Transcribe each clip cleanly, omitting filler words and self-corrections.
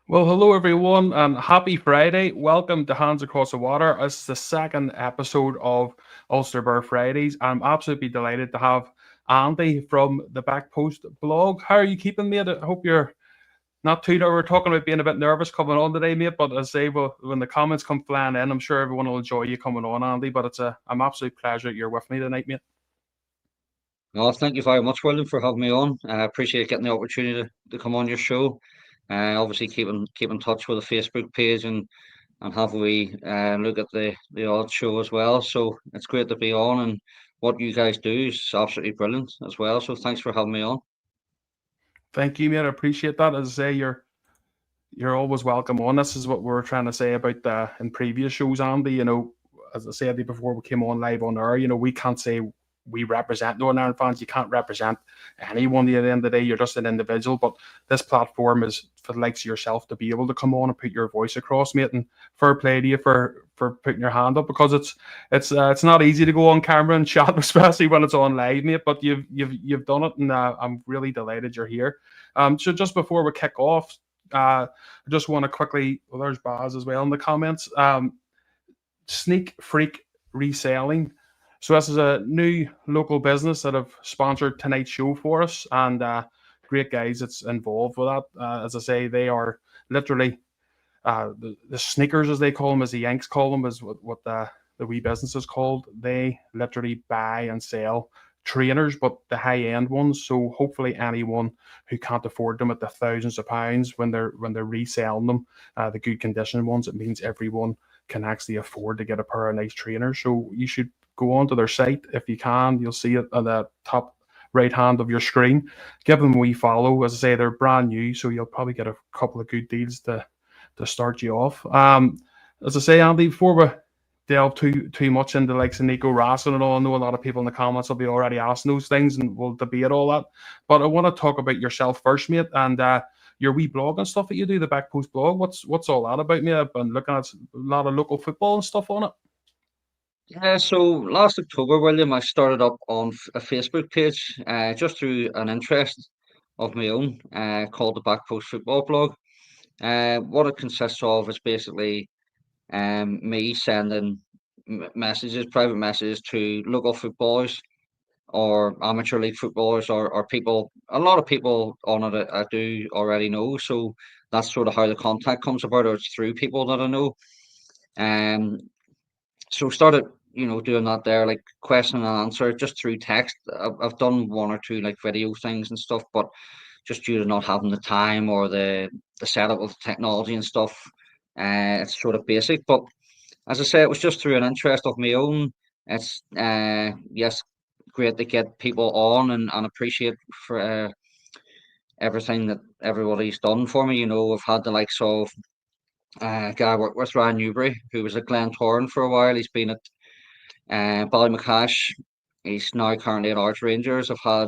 Well, hello everyone, and happy Friday. Welcome to Hands Across the Water. This is the second episode of Ulsterbear Fridays. I'm absolutely delighted to have Andy from the Back Post blog. How are you keeping, mate? I hope you're not too. We're talking about being a bit nervous coming on today, mate. But as I say, well, when the comments come flying in, I'm sure everyone will enjoy you coming on, Andy. But it's an absolute pleasure that you're with me tonight, mate. Well, thank you very much, William, for having me on. I appreciate getting the opportunity to come on your show. Obviously, keep in touch with the Facebook page and have we look at the odd show as well. So it's great to be on, and what you guys do is absolutely brilliant as well. So thanks for having me on. Thank you, mate. I appreciate that. As I say, you're always welcome on. This is what we were trying to say about in previous shows, Andy. As I said before we came on live on air, we can't say we represent Northern Ireland fans. You can't represent anyone at the end of the day. You're just an individual. But this platform is for the likes of yourself to be able to come on and put your voice across, mate. And fair play to you for putting your hand up, because it's not easy to go on camera and chat, especially when it's on live, mate. But you've done it, and I'm really delighted you're here. So just before we kick off, I just want to quickly. Well, there's Baz as well in the comments. Sneak Freak Reselling. So this is a new local business that have sponsored tonight's show for us, and great guys that's involved with that. As I say, they are literally the sneakers, as they call them, as the Yanks call them, is what the wee business is called. They literally buy and sell trainers, but the high end ones. So hopefully anyone who can't afford them at the thousands of pounds when they're reselling them, the good condition ones, it means everyone can actually afford to get a pair of nice trainers. So you should go onto their site if you can. You'll see it at the top right hand of your screen. Give them a wee follow. As I say, they're brand new, so you'll probably get a couple of good deals to start you off. As I say, Andy, before we delve too much into like Nico Raskin and all, I know a lot of people in the comments will be already asking those things, and we'll debate all that. But I want to talk about yourself first, mate, and your wee blog and stuff that you do, the Back Post blog. What's all that about, mate? I've been looking at a lot of local football and stuff on it. Yeah, so last October, William, I started up on a Facebook page just through an interest of my own called the Back Post Football Blog. What it consists of is basically me sending messages, private messages to local footballers or amateur league footballers or people. A lot of people on it I do already know, so that's sort of how the contact comes about, or it's through people that I know. Um, so started doing that there, like question and answer just through text. I've done one or two like video things and stuff, but just due to not having the time or the setup of the technology and stuff, it's sort of basic. But as I say, it was just through an interest of my own. It's yes, great to get people on and appreciate for everything that everybody's done for me. I've had the likes of guy I worked with, Ryan Newbury, who was at Glentoran for a while. He's been at Ballymacash. He's now currently at Arch Rangers. I've had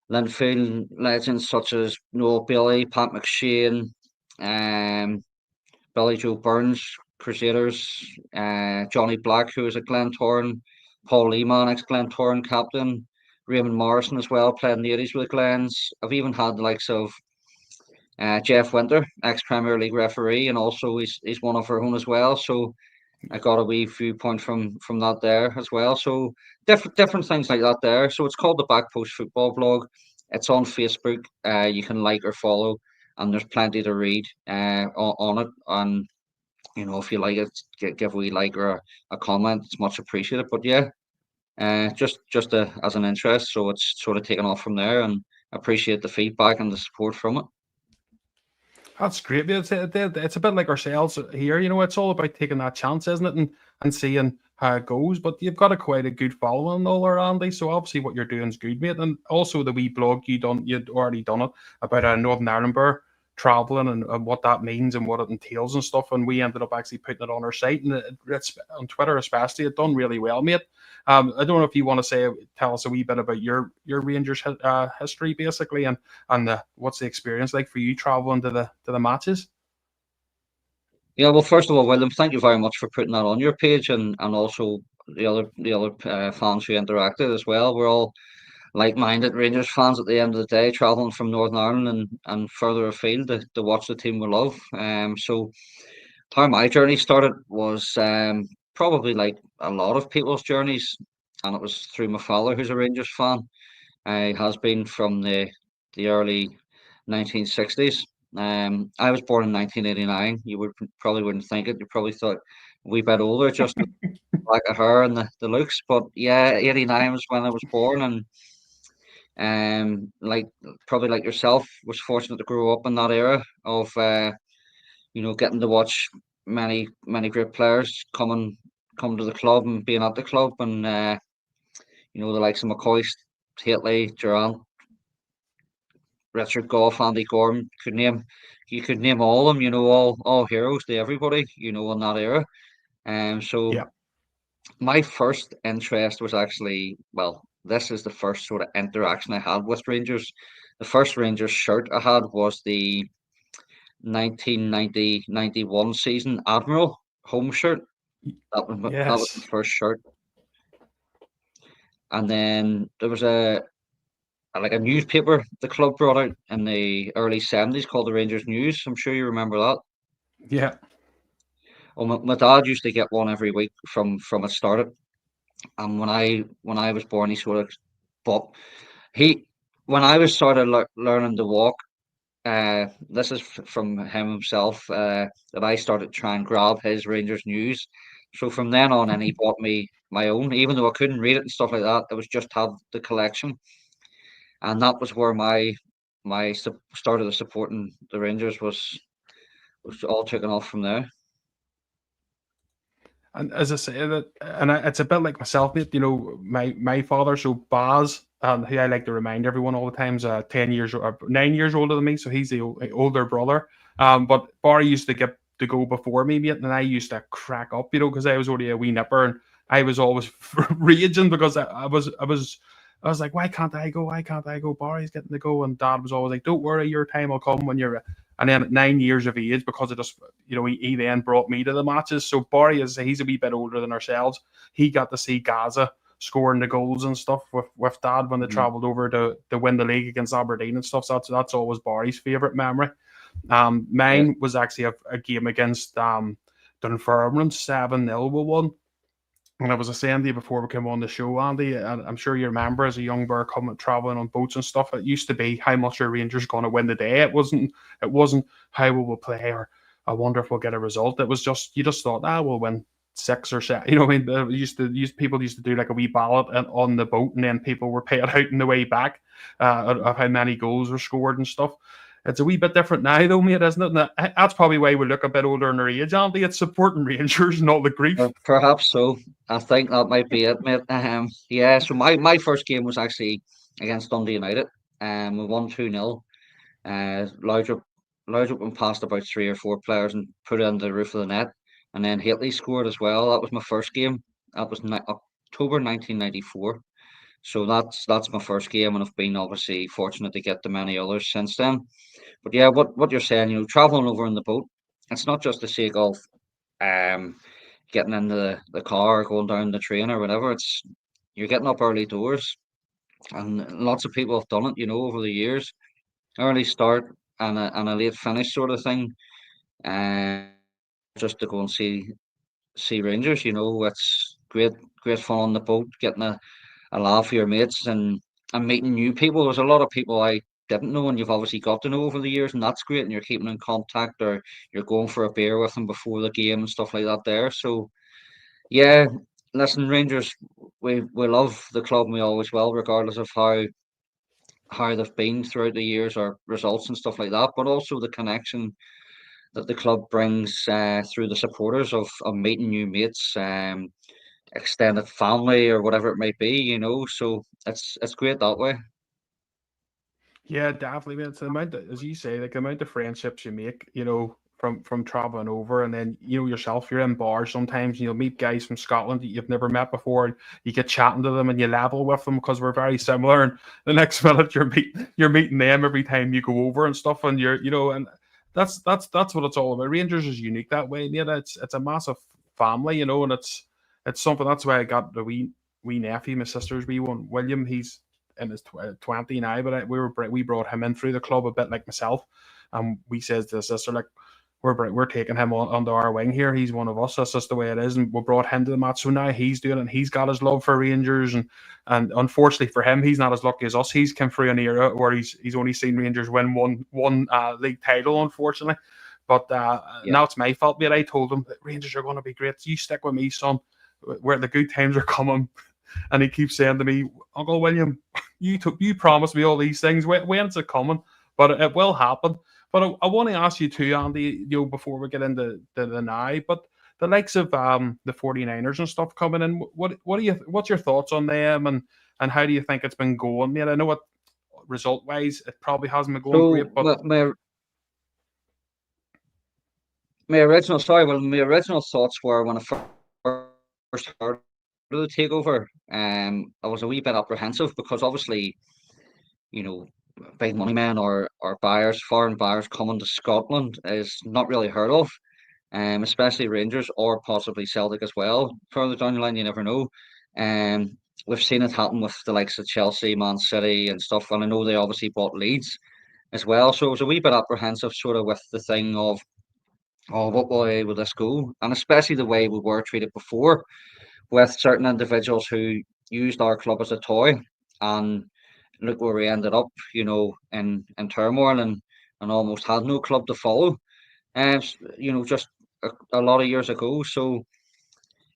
Linfield legends such as Noel Bailey, Pat McShane, um, Billy Joe Burns, Crusaders, Johnny Black, who was at Glentoran, Paul Lehman, ex Glentoran captain, Raymond Morrison as well, played in the 80s with the Glens. I've even had the likes of Jeff Winter, ex Premier League referee, and also he's one of our own as well. So I got a wee viewpoint from that there as well. So different things like that there. So it's called the Back Post Football Blog. It's on Facebook. You can like or follow, and there's plenty to read on it. And if you like it, give a wee like or a comment. It's much appreciated. But yeah, just as an interest. So it's sort of taken off from there, and appreciate the feedback and the support from it. That's great. It's a bit like ourselves here. It's all about taking that chance, isn't it? And seeing how it goes. But you've got quite a good following all around, Andy. So obviously what you're doing is good, mate. And also the wee blog you'd already done it about Northern Ireland Bear traveling and what that means and what it entails and stuff. And we ended up actually putting it on our site, and it's on Twitter especially. It done really well, mate. I don't know if you want to tell us a wee bit about your Rangers history, basically, and what's the experience like for you traveling to the matches? Yeah, well, first of all, William, thank you very much for putting that on your page, and also the other fans who interacted as well. We're all like-minded Rangers fans at the end of the day, travelling from Northern Ireland and further afield to watch the team we love. So how my journey started was probably like a lot of people's journeys, and it was through my father, who's a Rangers fan. He has been from the early 1960s. I was born in 1989. You would probably wouldn't think it. You probably thought a wee bit older, just the black of hair and the looks. But yeah, 89 was when I was born, and like probably like yourself, was fortunate to grow up in that era of getting to watch many great players come to the club and being at the club, and the likes of McCoy, Hateley, Durant, Richard Gough, Andy Gordon, you could name all of them, all heroes to everybody, in that era. So Yeah. my first interest was actually, well, this is the first sort of interaction I had with Rangers. The first Rangers shirt I had was the 1990-91 season Admiral home shirt. That was my Yes. first shirt. And then there was a newspaper the club brought out in the early 70s called the Rangers News. I'm sure you remember that. Yeah. Well, my dad used to get one every week from it started. And when I was born, he sort of bought he when I was sort of learning to walk. This is from him himself, that I started to try and grab his Rangers News. So from then on, and he bought me my own, even though I couldn't read it and stuff like that. It was just have the collection, and that was where my start of the supporting the Rangers was all taken off from there. And as I say that, and it's a bit like myself, mate. My father, so Baz, who I like to remind everyone all the time, is 10 years or 9 years older than me, so he's the older brother. But Barry used to get to go before me, mate, and I used to crack up, because I was only a wee nipper, and I was always raging because I was like, why can't I go? Why can't I go? Barry's getting to go, and Dad was always like, don't worry, your time will come when you're. And then at 9 years of age, because of just, he then brought me to the matches. So Barry he's a wee bit older than ourselves. He got to see Gaza scoring the goals and stuff with Dad when they Mhm. travelled over to win the league against Aberdeen and stuff. So that's always Barry's favourite memory. Yeah. Mine was actually a game against Dunfermline, 7-0 we won. And I was saying to you before we came on the show, Andy, and I'm sure you remember as a young bear coming traveling on boats and stuff, it used to be how much are Rangers going to win the day. It wasn't how we will play or I wonder if we'll get a result. It was just you just thought, we'll win 6 or 7. What I mean? People used to do like a wee ballot on the boat, and then people were paid out in the way back of how many goals were scored and stuff. It's a wee bit different now, though, mate, isn't it? And that's probably why we look a bit older in our age, Andy. It's supporting Rangers and all the grief. Perhaps so. I think that might be it, mate. Yeah. So my first game was actually against Dundee United. We won 2-0. Laudrup went past about three or four players and put it on the roof of the net. And then Hateley scored as well. That was my first game. That was October 1994. So that's my first game, and I've been obviously fortunate to get to many others since then. But yeah, what you're saying, traveling over in the boat, it's not just the sake of um getting in the car, going down the train or whatever. It's you're getting up early doors, and lots of people have done it, over the years. Early start and a late finish sort of thing. Uh, just to go and see Rangers, it's great fun on the boat, getting a laugh with your mates and meeting new people. There's a lot of people I didn't know, and you've obviously got to know over the years, and that's great. And you're keeping in contact, or you're going for a beer with them before the game and stuff like that. There, so yeah. Listen, Rangers, we love the club, and we always will, regardless of how they've been throughout the years or results and stuff like that. But also the connection that the club brings through the supporters of meeting new mates, extended family or whatever it might be, So it's great that way. Yeah, definitely, man. It's the amount as you say, like the amount of friendships you make, from traveling over, and then yourself, you're in bars sometimes, and you'll meet guys from Scotland that you've never met before, and you get chatting to them, and you level with them because we're very similar. And the next minute, you're meeting them every time you go over and stuff, and and that's what it's all about. Rangers is unique that way. Yeah, it's a massive family, and it's something. That's why I got the wee nephew, my sister's wee one, William. in his 20 now, but we brought him in through the club a bit like myself, and we says to his sister, like, we're taking him under our wing here. He's one of us. That's just the way it is. And we brought him to the match. So now he's doing it, and he's got his love for Rangers. And unfortunately for him, he's not as lucky as us. He's come through an era where he's only seen Rangers win one league title, unfortunately. But now it's my fault, mate. I told him that Rangers are going to be great. You stick with me, son. Where the good times are coming. And he keeps saying to me, Uncle William, you promised me all these things. When's it coming? But it will happen. But I want to ask you too, Andy, before we get into the now, but the likes of the 49ers and stuff coming in, what's your thoughts on them, and how do you think it's been going? Man, I know what result wise it probably hasn't been going great, but my original thoughts were when I first heard of the takeover, I was a wee bit apprehensive because obviously, big money men or buyers, foreign buyers coming to Scotland is not really heard of, especially Rangers or possibly Celtic as well. Further down the line, you never know. We've seen it happen with the likes of Chelsea, Man City, and stuff, and I know they obviously bought Leeds as well. So it was a wee bit apprehensive, sort of, with the thing of, oh, what way will this go? And especially the way we were treated before, with certain individuals who used our club as a toy, and look where we ended up, in turmoil, and almost had no club to follow. And just a lot of years ago. So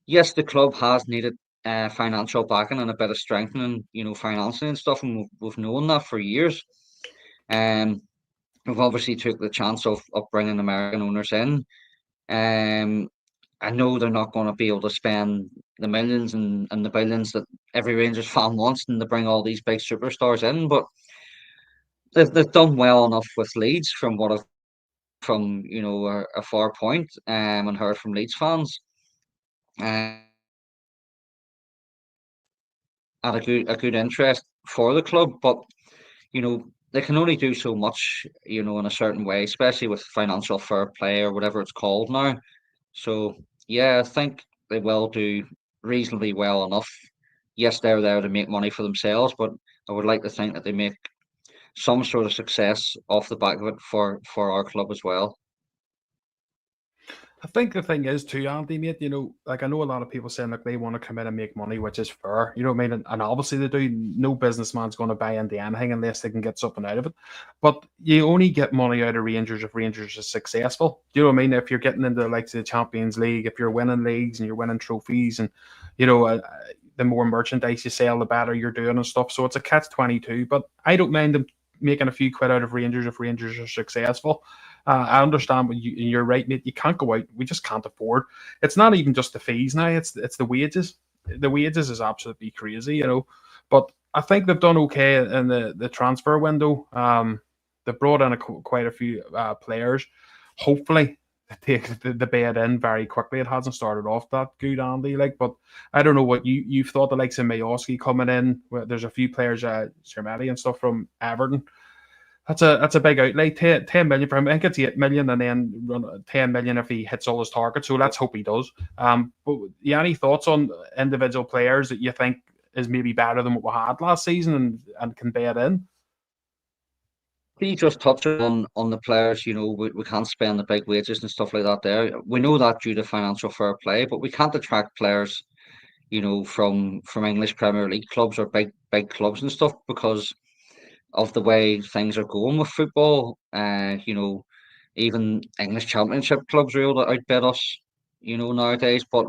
yes, the club has needed financial backing and a bit of strengthening, financing and stuff, and we've known that for years. Um, we've obviously took the chance of bringing American owners in. I know they're not going to be able to spend the millions and the billions that every Rangers fan wants, and to bring all these big superstars in, but they've done well enough with Leeds, from what I've from a far point, and heard from Leeds fans. Had a good interest for the club, but they can only do so much, in a certain way, especially with financial fair play or whatever it's called now. So yeah, I think they will do reasonably well enough. Yes, they're there to make money for themselves, but I would like to think that they make some sort of success off the back of it for our club as well. I think the thing is too, Andy, mate, like I know a lot of people saying like they want to come in and make money, which is fair, you know what I mean? And obviously they do. No businessman's going to buy into anything unless they can get something out of it. But you only get money out of Rangers if Rangers is successful. Do you know what I mean? If you're getting into the likes of the Champions League, if you're winning leagues and you're winning trophies, and the more merchandise you sell, the better you're doing and stuff. So it's a catch-22. But I don't mind them making a few quid out of Rangers if Rangers are successful. I understand what you're right, mate. You can't go out. We just can't afford. It's not even just the fees now. It's the wages. The wages is absolutely crazy, But I think they've done okay in the transfer window. They've brought in quite a few players. Hopefully, they take the bed in very quickly. It hasn't started off that good, Andy. But I don't know what you've thought. The likes of Mayoski coming in. There's a few players, Shermati and stuff from Everton. That's a big outlay. 10 million for him. I think it's 8 million, and then run 10 million if he hits all his targets. So let's hope he does. But any thoughts on individual players that you think is maybe better than what we had last season and can bed in? He just touched on the players. We can't spend the big wages and stuff like that there. We know that due to financial fair play, but we can't attract players, from English Premier League clubs or big clubs and stuff, because of the way things are going with football. Even English Championship clubs are able to outbid us, nowadays. But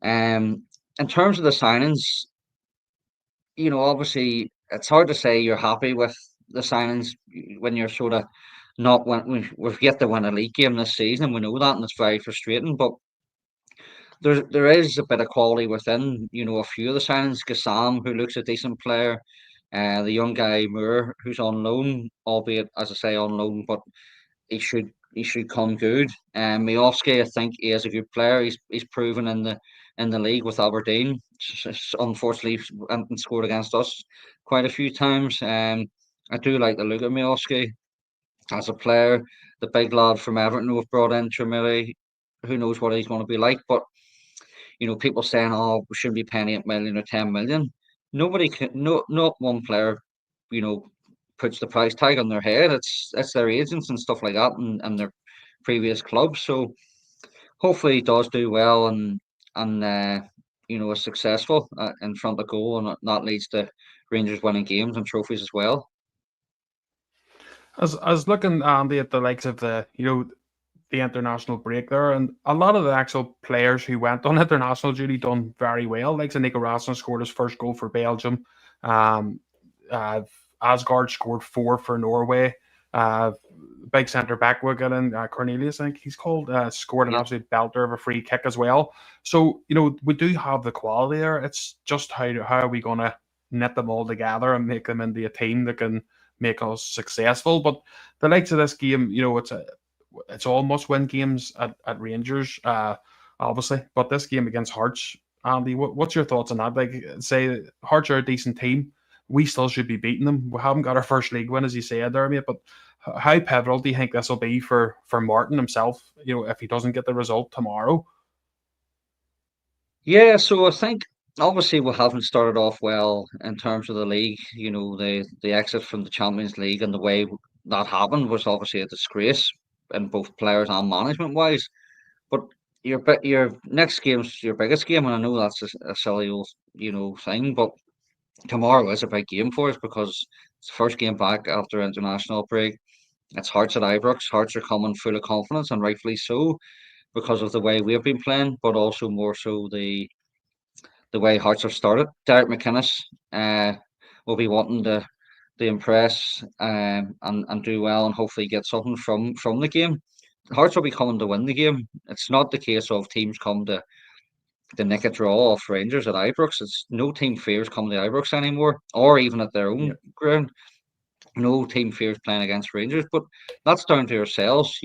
in terms of the signings, obviously it's hard to say you're happy with the signings when you're sort of not we've yet to win a league game this season, and we know that, and it's very frustrating. But there is a bit of quality within, a few of the signings. Gassam, who looks a decent player, the young guy Moore, who's on loan, albeit, as I say, on loan, but he should come good. Miovski, I think he is a good player. He's proven in the league with Aberdeen. Unfortunately, and scored against us quite a few times. I do like the look of Miovski as a player. The big lad from Everton we've brought in, Tremilly, who knows what he's going to be like. But people saying, "Oh, we shouldn't be paying 8 million or 10 million." nobody can, no, not one player, you know, puts the price tag on their head. It's their agents and stuff like that, and their previous clubs. So hopefully he does do well and is successful in front of goal, and that leads to Rangers winning games and trophies as well. As looking, Andy, at the likes of the international break there, and a lot of the actual players who went on international duty done very well. Like Nico Raskin scored his first goal for Belgium. Um, uh, Asgard scored four for Norway. Uh, Big centre back we're getting, Cornelius, I think he's called, scored an Yeah. absolute belter of a free kick as well. So we do have the quality there. It's just how are we going to knit them all together and make them into a team that can make us successful. But the likes of this game, it's all must-win games at Rangers, obviously. But this game against Hearts, Andy, what's your thoughts on that? Like, say Hearts are a decent team, we still should be beating them. We haven't got our first league win, as you said there, mate. But how pivotal do you think this will be for Martin himself? If he doesn't get the result tomorrow. Yeah, so I think obviously we haven't started off well in terms of the league. The exit from the Champions League and the way that happened was obviously a disgrace in both players and management wise. But your next game's your biggest game, and I know that's a silly old thing, but tomorrow is a big game for us because it's the first game back after international break. It's Hearts at Ibrox. Hearts are coming full of confidence, and rightfully so, because of the way we've been playing, but also more so the way Hearts have started. Derek McInnes uh, will be wanting to impress and do well and hopefully get something from the game. Hearts will be coming to win the game. It's not the case of teams come to nick a draw off Rangers at Ibrox. It's no team fears coming to Ibrox anymore, or even at their Yeah. own ground. No team fears playing against Rangers, but that's down to yourselves.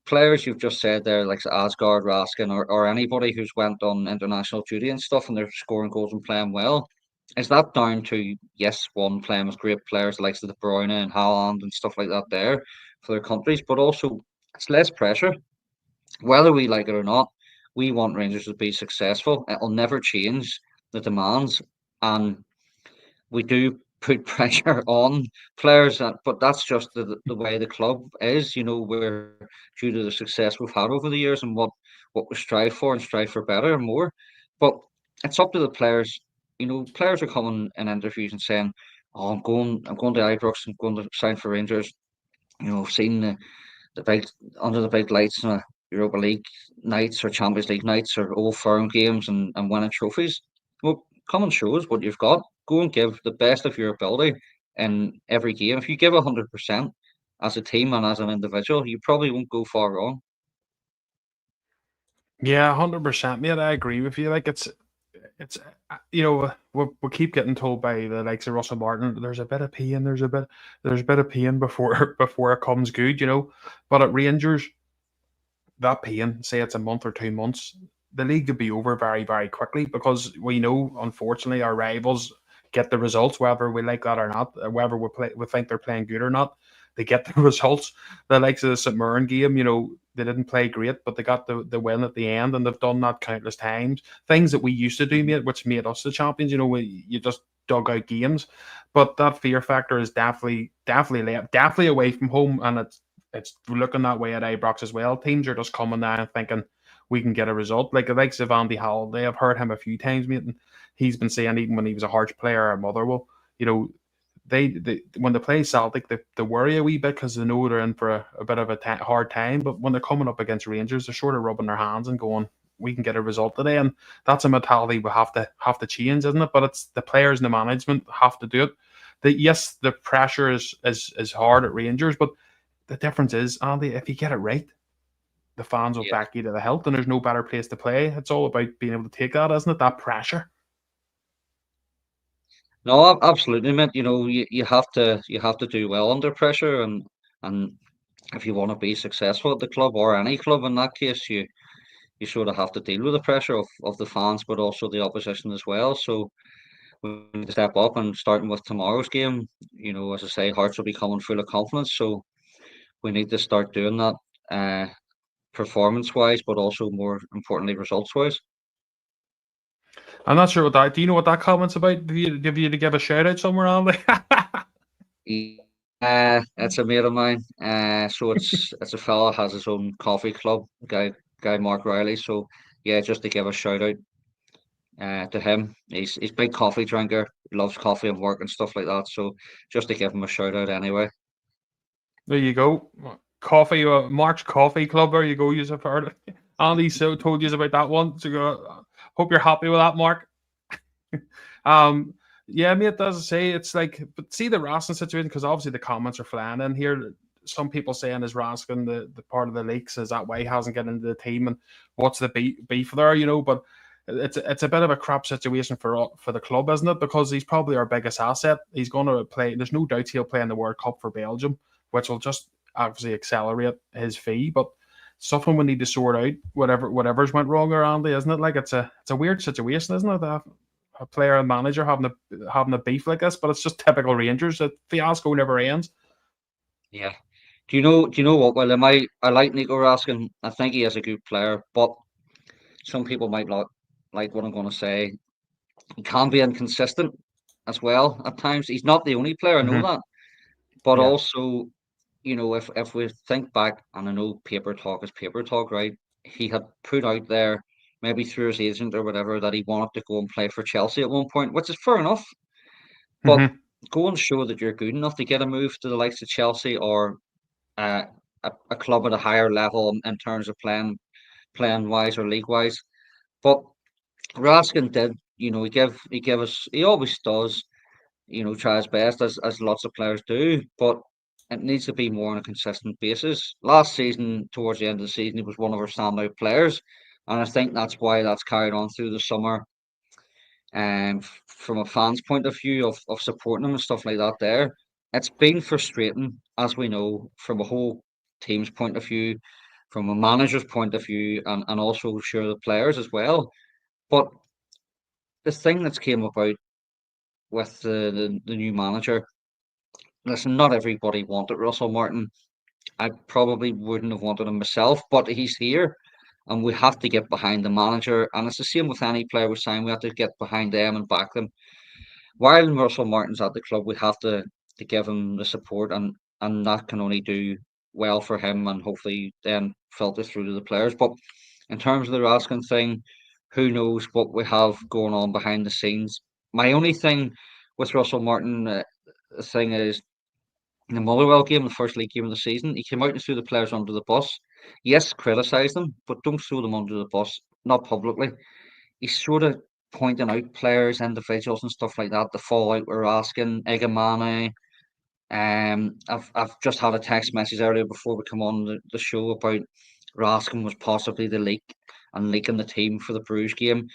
Players you've just said there, like Asgard, Raskin, or anybody who's went on international duty and stuff, and they're scoring goals and playing well. Is that down to, yes, one, playing with great players like the De Bruyne and Haaland and stuff like that there for their countries, but also it's less pressure. Whether we like it or not, we want Rangers to be successful. It'll never change the demands, and we do put pressure on players, but that's just the way the club is. We're due to the success we've had over the years and what we strive for and strive for better and more. But it's up to the players. Players are coming in interviews and saying, "Oh, I'm going to Ibrox. I'm going to sign for Rangers." I've seen the big under the big lights in Europa League nights or Champions League nights or Old Firm games and winning trophies. Well, come and show us what you've got. Go and give the best of your ability in every game. If you give 100% as a team and as an individual, you probably won't go far wrong. Yeah, 100%, mate. I agree with you. Like it's we keep getting told by the likes of Russell Martin, there's a bit of pain, there's a bit of pain before before it comes good. But at Rangers, that pain, say it's a month or 2 months, the league could be over very, very quickly because we know, unfortunately, our rivals get the results, whether we like that or not, whether we think they're playing good or not. They get the results. The likes of the St. Mirren game, they didn't play great, but they got the win at the end, and they've done that countless times. Things that we used to do, Mhm. mate, which made us the champions. You just dug out games, but that fear factor is definitely away from home, and it's looking that way at Ibrox as well. Teams are just coming down and thinking we can get a result. Like the likes of Andy Halliday, I've heard him a few times, mate, and he's been saying even when he was a Hearts player or Motherwell, you know, they when they play Celtic, they worry a wee bit because they know they're in for a bit of a hard time. But when they're coming up against Rangers, they're sort of rubbing their hands and going, "We can get a result today," and that's a mentality we have to change, isn't it? But it's the players and the management have to do it. Yes, the pressure is hard at Rangers, but the difference is, Andy, if you get it right, the fans will Yeah. back you to the hilt, and there's no better place to play. It's all about being able to take that, isn't it? That pressure. No, absolutely, mate. You have to do well under pressure, and if you want to be successful at the club or any club in that case, you sort of have to deal with the pressure of the fans, but also the opposition as well. So we need to step up, and starting with tomorrow's game, as I say, Hearts will be coming full of confidence. So we need to start doing that, uh, performance wise, but also more importantly, results wise. I'm not sure what that. Do you know what that comment's about? Give you to give a shout out somewhere, Andy? It's a mate of mine. So it's a fella has his own coffee club, guy Mark Riley. So yeah, just to give a shout out to him. He's a big coffee drinker, loves coffee and work and stuff like that. So just to give him a shout out anyway. There you go. Coffee, Mark's Coffee Club. There you go. You've heard it. Andy so told you about that one. So hope you're happy with that, Mark. um, yeah, mate. As I say, it's like, but see the Raskin situation because obviously the comments are flying in here. Some people saying is Raskin the part of the leaks? Is that why he hasn't get into the team? And what's the beef there? But it's a bit of a crap situation for the club, isn't it? Because he's probably our biggest asset. He's going to play. There's no doubt he'll play in the World Cup for Belgium, which will just obviously accelerate his fee. But something we need to sort out. Whatever's went wrong around Andy, isn't it? Like it's a weird situation, isn't it? A player and manager having a beef like this, but it's just typical Rangers. The fiasco never ends. Yeah. Do you know what, William? I like Nico Raskin. I think he is a good player, but some people might not like what I'm going to say. He can be inconsistent as well at times. He's not the only player, I know Mm-hmm. that. But Yeah. also, if we think back, and I know paper talk is paper talk, right? He had put out there, maybe through his agent or whatever, that he wanted to go and play for Chelsea at one point, which is fair enough. But Mm-hmm. go and show that you're good enough to get a move to the likes of Chelsea or uh, a club at a higher level in terms of playing wise or league wise. But Raskin did, he gave us, he always does, try his best as lots of players do, but it needs to be more on a consistent basis. Last season, towards the end of the season, he was one of our standout players, and I think that's why that's carried on through the summer. And from a fan's point of view of supporting him and stuff like that, there, it's been frustrating, as we know, from a whole team's point of view, from a manager's point of view, and also sure the players as well. But the thing that's came about with the new manager. Listen, not everybody wanted Russell Martin. I probably wouldn't have wanted him myself, but he's here and we have to get behind the manager. And it's the same with any player we sign. We have to get behind them and back them. While Russell Martin's at the club, we have to give him the support and that can only do well for him and hopefully then filter through to the players. But in terms of the Raskin thing, who knows what we have going on behind the scenes. My only thing with Russell Martin thing is in the Motherwell game, the first league game of the season, he came out and threw the players under the bus. Yes, criticise them, but don't throw them under the bus, not publicly. He's sort of pointing out players, individuals, and stuff like that. The fallout we're asking, Egamane. I've just had a text message earlier before we come on the show about Raskin was possibly the leak and leaking the team for the Bruges game.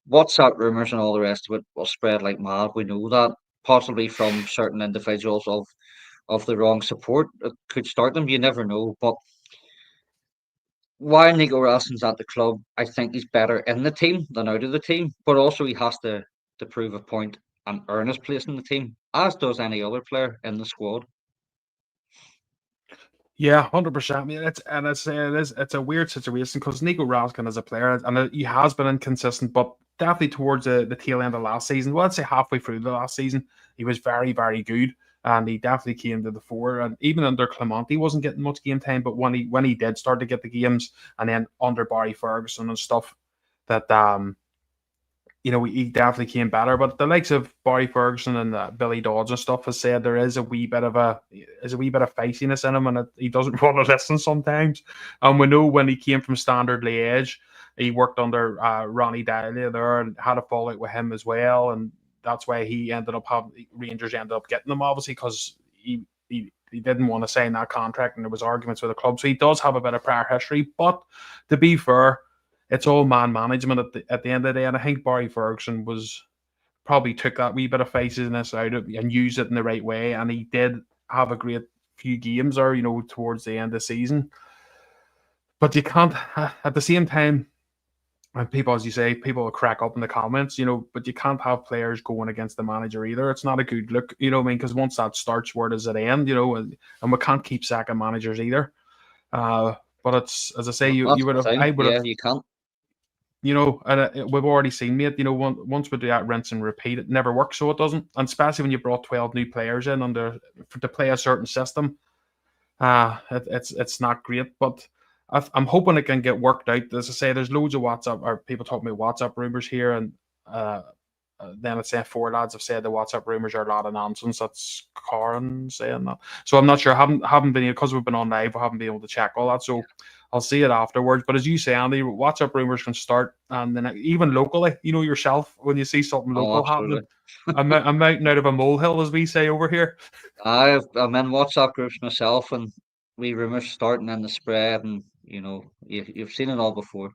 WhatsApp rumours and all the rest of it will spread like mad. We know that possibly from certain individuals of the wrong support. It could start them. You never know. But while Nico Rasmussen's at the club, I think he's better in the team than out of the team. But also he has to prove a point and earn his place in the team, as does any other player in the squad. Yeah, 100%. I mean, it's a weird situation because Nico Raskin as a player, and he has been inconsistent, but definitely towards the tail end of last season. Well, I'd say halfway through the last season, he was very, very good, and he definitely came to the fore. And even under Clement, he wasn't getting much game time, but when he did start to get the games, and then under Barry Ferguson and stuff, that he definitely came better. But the likes of Barry Ferguson and Billy Dodds and stuff has said there is a wee bit of feistiness in him, and he doesn't want to listen sometimes. And we know when he came from Standard Liège, he worked under Ronnie Daly there and had a fallout with him as well, and that's why Rangers ended up getting him obviously because he didn't want to sign that contract and there was arguments with the club. So he does have a bit of prior history, but to be fair, it's all man management at the end of the day. And I think Barry Ferguson probably took that wee bit of facelessness out of and used it in the right way. And he did have a great few games there, towards the end of the season. But you can't, at the same time, and people, as you say, people will crack up in the comments, but you can't have players going against the manager either. It's not a good look, what I mean? Because once that starts, where does it end, and we can't keep sacking managers either. But it's, as I say, That's you would the have, thing. I would Yeah, have, you can't. And we've already seen, mate, once we do that rinse and repeat, it never works, so it doesn't. And especially when you brought 12 new players in to play a certain system, it's not great. But I'm hoping it can get worked out. As I say, there's loads of WhatsApp, or people talking about WhatsApp rumors here, and uh, then it's saying four lads have said the WhatsApp rumors are a lot of nonsense. That's Karen saying that. So I'm not sure. Haven't been, because we've been on live. We haven't been able to check all that. So I'll see it afterwards. But as you say, Andy, WhatsApp rumors can start, and then even locally, yourself, when you see something Oh, local absolutely. happening, I'm mountain out of a molehill, as we say over here. I'm in WhatsApp groups myself, and we rumors starting in the spread, and you've seen it all before.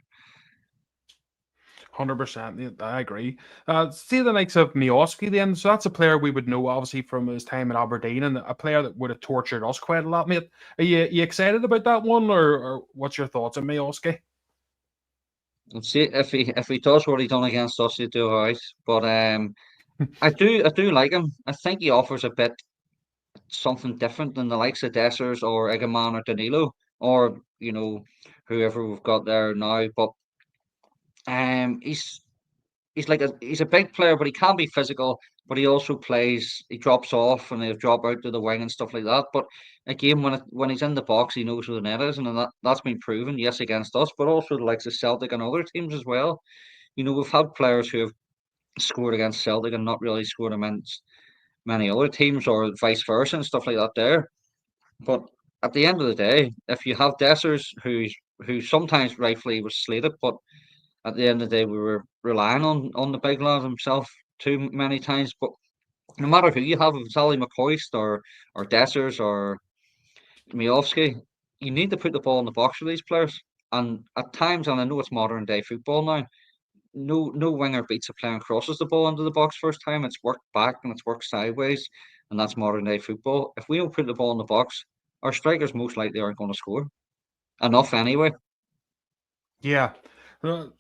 100%. I agree. See the likes of Mioski then. So that's a player we would know, obviously, from his time at Aberdeen, and a player that would have tortured us quite a lot, mate. Are you excited about that one, or what's your thoughts on Mioski? And see if he does what he done against us, he'll do all right. But I do like him. I think he offers a bit something different than the likes of Dessers or Egaman or Danilo or whoever we've got there now. But he's like he's a big player, but he can be physical. But he also plays. He drops off and he'll drop out to the wing and stuff like that. But again, when he's in the box, he knows where the net is, and that's been proven. Yes, against us, but also the likes of Celtic and other teams as well. We've had players who have scored against Celtic and not really scored against many other teams, or vice versa, and stuff like that. There, but at the end of the day, if you have Dessers, who sometimes rightfully was slated, but at the end of the day, we were relying on the big lad himself too many times. But no matter who you have, if it's Ali McCoist or Dessers or Miovski, you need to put the ball in the box for these players. And at times, and I know it's modern day football now, no winger beats a player and crosses the ball into the box first time. It's worked back and it's worked sideways, and that's modern day football. If we don't put the ball in the box, our strikers most likely aren't going to score enough anyway. Yeah.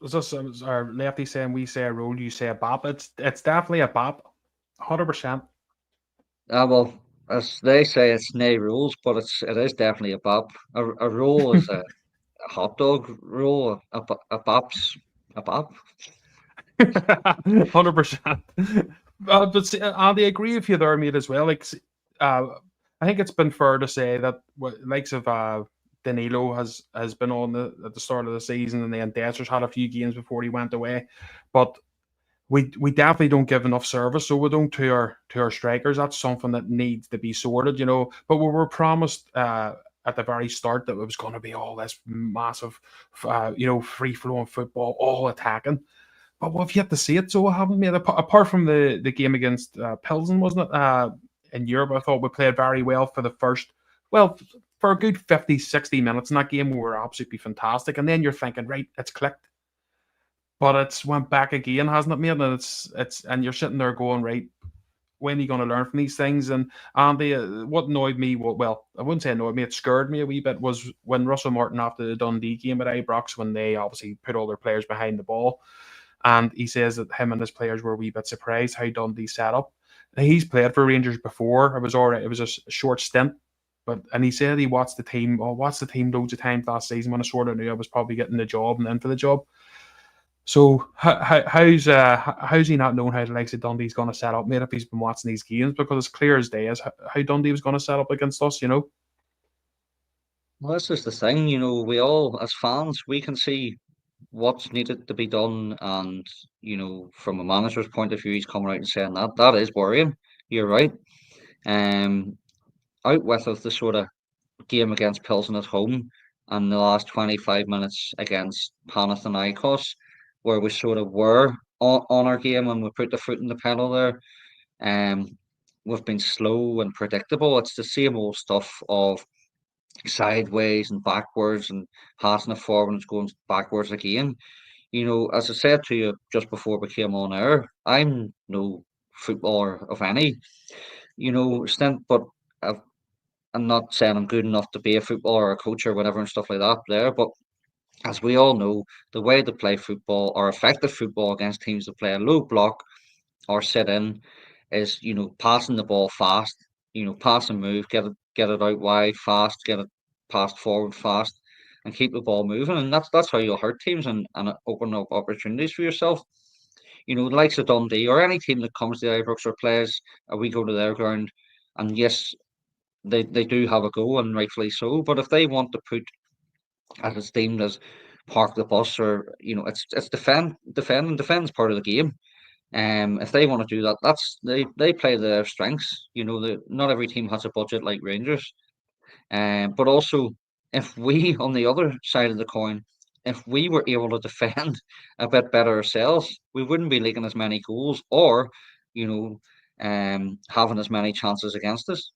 Is this our lefty saying we say a roll, you say a bop? It's definitely a bop, 100%. Well, as they say, it's nay rules, but it is definitely a bop. A roll is a hot dog roll. A bop's a bop. 100%. But see, Andy, I agree with you there, mate, as well. Uh, I think it's been fair to say that likes of Danilo has been on at the start of the season, and then Dessers had a few games before he went away. But we definitely don't give enough service, so we don't to our strikers. That's something that needs to be sorted. But we were promised at the very start that it was going to be all this massive, free flowing football, all attacking. But we've yet to see it, so we haven't made apart from the game against Pilsen, wasn't it? In Europe, I thought we played very well for the first, well, for a good 50, 60 minutes in that game. We were absolutely fantastic. And then you're thinking, right, it's clicked. But it's went back again, hasn't it, mate? And and you're sitting there going, right, when are you going to learn from these things? And Andy, what annoyed me, well, I wouldn't say annoyed me, it scared me a wee bit, was when Russell Martin after the Dundee game at Ibrox, when they obviously put all their players behind the ball, and he says that him and his players were a wee bit surprised how Dundee set up. He's played for Rangers before. It was all right. It was a short stint, and he said he watched the team. Oh, watched the team loads of times last season when I sort of knew I was probably getting the job and in for the job. So how's he not knowing how the likes of Dundee's going to set up, mate? If he's been watching these games, because it's clear as day as how Dundee was going to set up against us. Well, this is the thing, we all, as fans, we can see what's needed to be done, and from a manager's point of view, he's coming out and saying that is worrying. You're right. Um, Out with of the sort of game against Pilsen at home and the last 25 minutes against Panathinaikos, where we sort of were on our game and we put the foot in the pedal there. Um, we've been slow and predictable. It's the same old stuff of sideways and backwards and passing it forward and it's going backwards again. As I said to you just before we came on air, I'm no footballer of any, stint, but I've, I'm not saying I'm good enough to be a footballer or a coach or whatever and stuff like that there. But as we all know, the way to play football or effective football against teams that play a low block or sit in is, passing the ball fast, pass and move, get it out wide fast, get it passed forward fast. and keep the ball moving, and that's how you'll hurt teams and open up opportunities for yourself. The likes of Dundee or any team that comes to the Ibrox or plays, we go to their ground, and yes, they do have a goal, and rightfully so. But if they want to put, as it's deemed as, park the bus, or it's defend's part of the game. If they want to do that, they play their strengths. Not every team has a budget like Rangers. But also, if we, on the other side of the coin, if we were able to defend a bit better ourselves, we wouldn't be leaking as many goals, or having as many chances against us.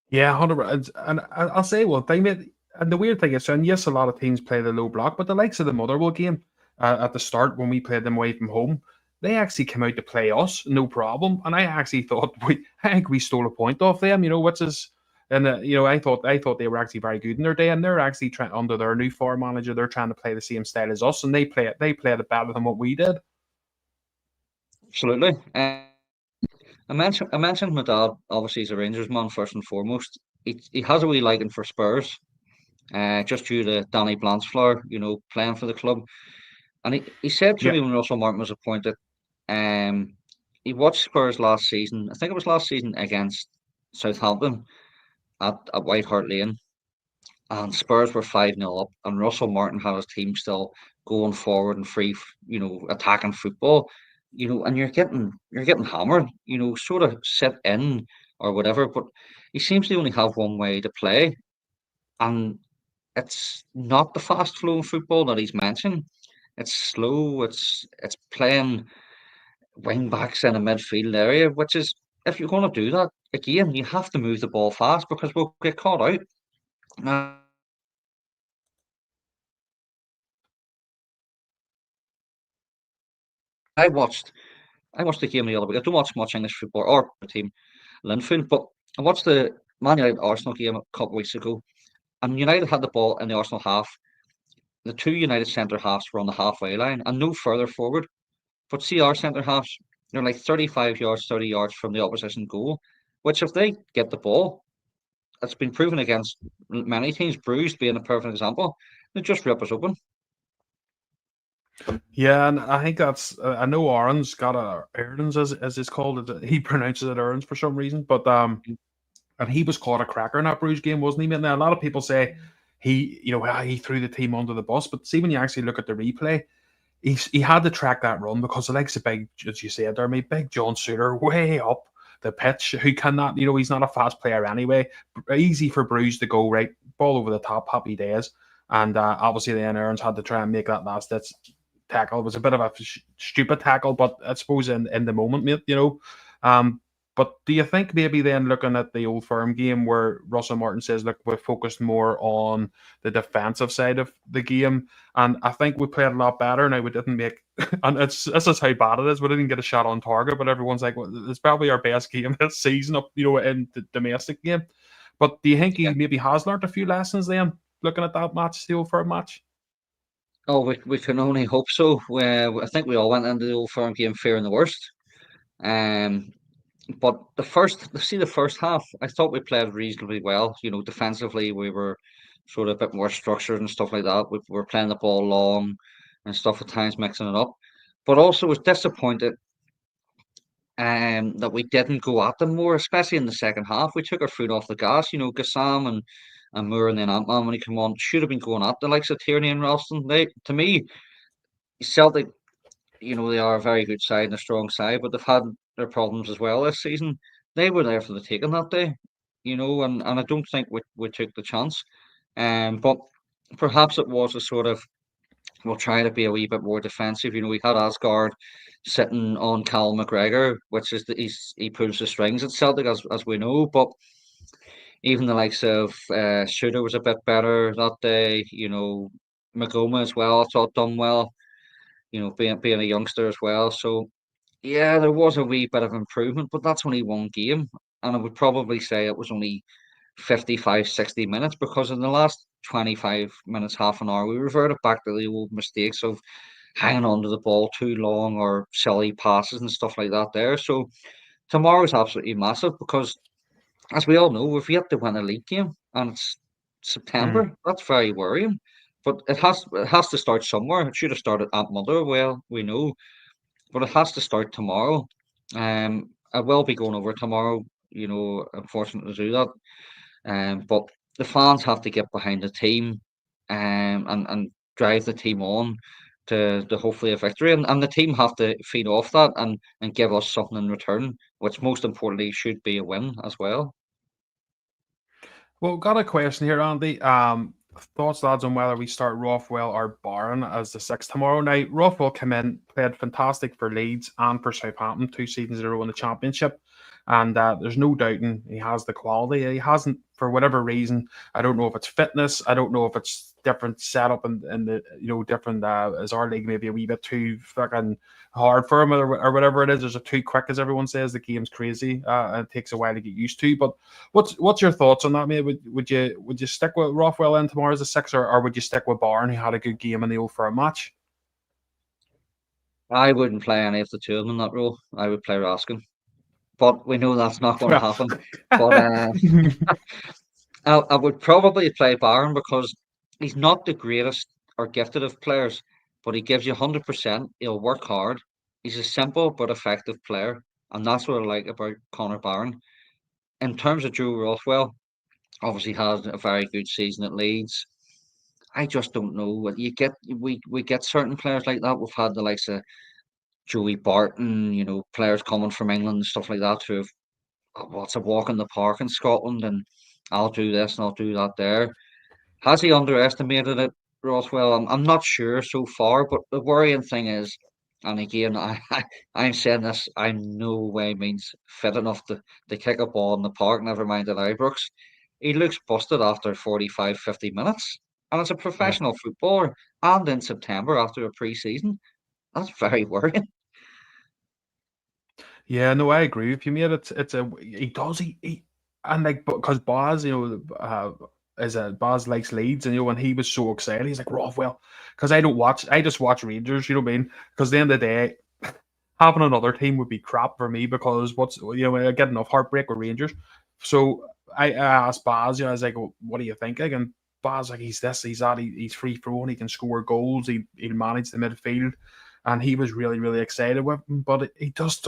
Yeah, 100%. And I'll say one thing, mate. And the weird thing is, and yes, a lot of teams play the low block, but the likes of the Motherwell game at the start when we played them away from home, they actually came out to play us, no problem. And I actually thought I think we stole a point off them, which is, and I thought they were actually very good in their day, and they're actually trying under their new form manager, they're trying to play the same style as us, and they played it better than what we did. Absolutely. I mentioned my dad. Obviously, he's a Rangers man first and foremost. He has a wee liking for Spurs, just due to Danny Blanchflower, playing for the club. And he said to Yeah, me when Russell Martin was appointed, um, he watched Spurs last season. I think it was last season against Southampton at White Hart Lane, and Spurs were 5-0 up, and Russell Martin had his team still going forward and free, attacking football, and you're getting hammered, sort of sit in or whatever. But he seems to only have one way to play, and it's not the fast flowing football that he's mentioned. It's slow. It's playing wing backs in a midfield area, which is, if you're going to do that again, you have to move the ball fast because we'll get caught out. Now, I watched the game the other week. I don't watch much English football or the team Linfield, but I watched the Man United Arsenal game a couple of weeks ago, and United had the ball in the Arsenal half. The two United centre halves were on the halfway line and no further forward. But see, our centre halves, they're like 35 yards, 30 yards from the opposition goal, which if they get the ball, it's been proven against many teams, Bruges being a perfect example, they just rip us open. yeah, and I think that's. I know Aaron's got a Aaron's as it's called. He pronounces it Aaron's for some reason, but and he was caught a cracker in that Bruges game, wasn't he? Now a lot of people say he threw the team under the bus, but see when you actually look at the replay, he had to track that run because the likes of big, as you said there, mate, big John Suter way up the pitch, who cannot, he's not a fast player anyway. Easy for Bruges to go right, ball over the top, happy days. And obviously then Aaron's had to try and make that last ditch tackle. It was a bit of a stupid tackle, but I suppose in the moment, mate, but do you think maybe then looking at the Old Firm game where Russell Martin says, look, we're focused more on the defensive side of the game, and I think we played a lot better. Now we didn't make, and this is how bad it is. We didn't get a shot on target, but everyone's like, well, it's probably our best game this season, up in the domestic game. But do you think he Yeah. maybe has learned a few lessons then, looking at that match, the Old Firm match? Oh, we can only hope so. I think we all went into the Old Firm game fearing the worst. Um, but the first half, I thought we played reasonably well. Defensively, we were sort of a bit more structured and stuff like that. We were playing the ball long and stuff at times, mixing it up. But also was disappointed that we didn't go at them more, especially in the second half. We took our foot off the gas. Gassam and Moore and then Antman when he came on should have been going at the likes of Tierney and Ralston. To me, Celtic, they are a very good side and a strong side, but they've had their problems as well this season. They were there for the taking that day, and I don't think we took the chance. But perhaps it was a sort of, we'll try to be a wee bit more defensive. We had Asgard sitting on Cal McGregor, which is he pulls the strings at Celtic as we know. But even the likes of Shooter was a bit better that day. Magoma as well, I thought done well. Being a youngster as well. So yeah, there was a wee bit of improvement, but that's only one game, and I would probably say it was only 55, 60 minutes, because in the last 25 minutes, half an hour, we reverted back to the old mistakes of hanging on to the ball too long or silly passes and stuff like that there. So tomorrow's absolutely massive because, as we all know, we've yet to win a league game, and it's September. That's very worrying. But it has to start somewhere. It should have started at Motherwell, we know, but it has to start tomorrow. I will be going over tomorrow. Unfortunate to do that. But the fans have to get behind the team, and drive the team on to hopefully a victory, and the team have to feed off that and give us something in return, which most importantly should be a win as well. Well, got a question here, Andy. Thoughts, lads, on whether we start Rothwell or Barron as the sixth tomorrow night. Rothwell came in, played fantastic for Leeds and for Southampton 2 seasons in a row in the Championship, and there's no doubting he has the quality. He hasn't, for whatever reason. I don't know if it's fitness. I don't know if it's different setup and the different. Is our league maybe a wee bit too fucking hard for him, or whatever it is? Is it too quick, as everyone says? The game's crazy, and it takes a while to get used to. But what's your thoughts on that, mate? Would you stick with Rothwell in tomorrow as a six, or would you stick with Barn, who had a good game in the Old Firm match? I wouldn't play any of the two of them in that role. I would play Raskin, but we know that's not going to Well, happen. But I would probably play Barron because he's not the greatest or gifted of players, but he gives you 100%. He'll work hard. He's a simple but effective player, and that's what I like about Connor Barron. In terms of Joe Rothwell, obviously has a very good season at Leeds. I just don't know what you get. We get certain players like that. We've had the likes of Joey Barton, players coming from England and stuff like that who have what's a walk in the park in Scotland, and I'll do this and I'll do that there. Has he underestimated it, Rothwell? I'm not sure so far, but the worrying thing is, and again, I'm saying this, I'm no way means fit enough to kick a ball in the park, never mind at Ibrox. He looks busted after 45, 50 minutes. And as a Yeah. professional footballer, and in September after a pre-season, that's very worrying. Yeah, no, I agree with you, mate. It's a he does he and like because Baz, is a Baz likes Leeds, and when he was so excited, he's like Rothwell, because I just watch Rangers, you know what I mean? Because at the end of the day, having another team would be crap for me because I get enough heartbreak with Rangers. So I asked Baz, I was like, "Well, what do you think?" And Baz like he's this, he's that, he's free throwing, he can score goals, he'll manage the midfield, and he was really really excited with him. But he does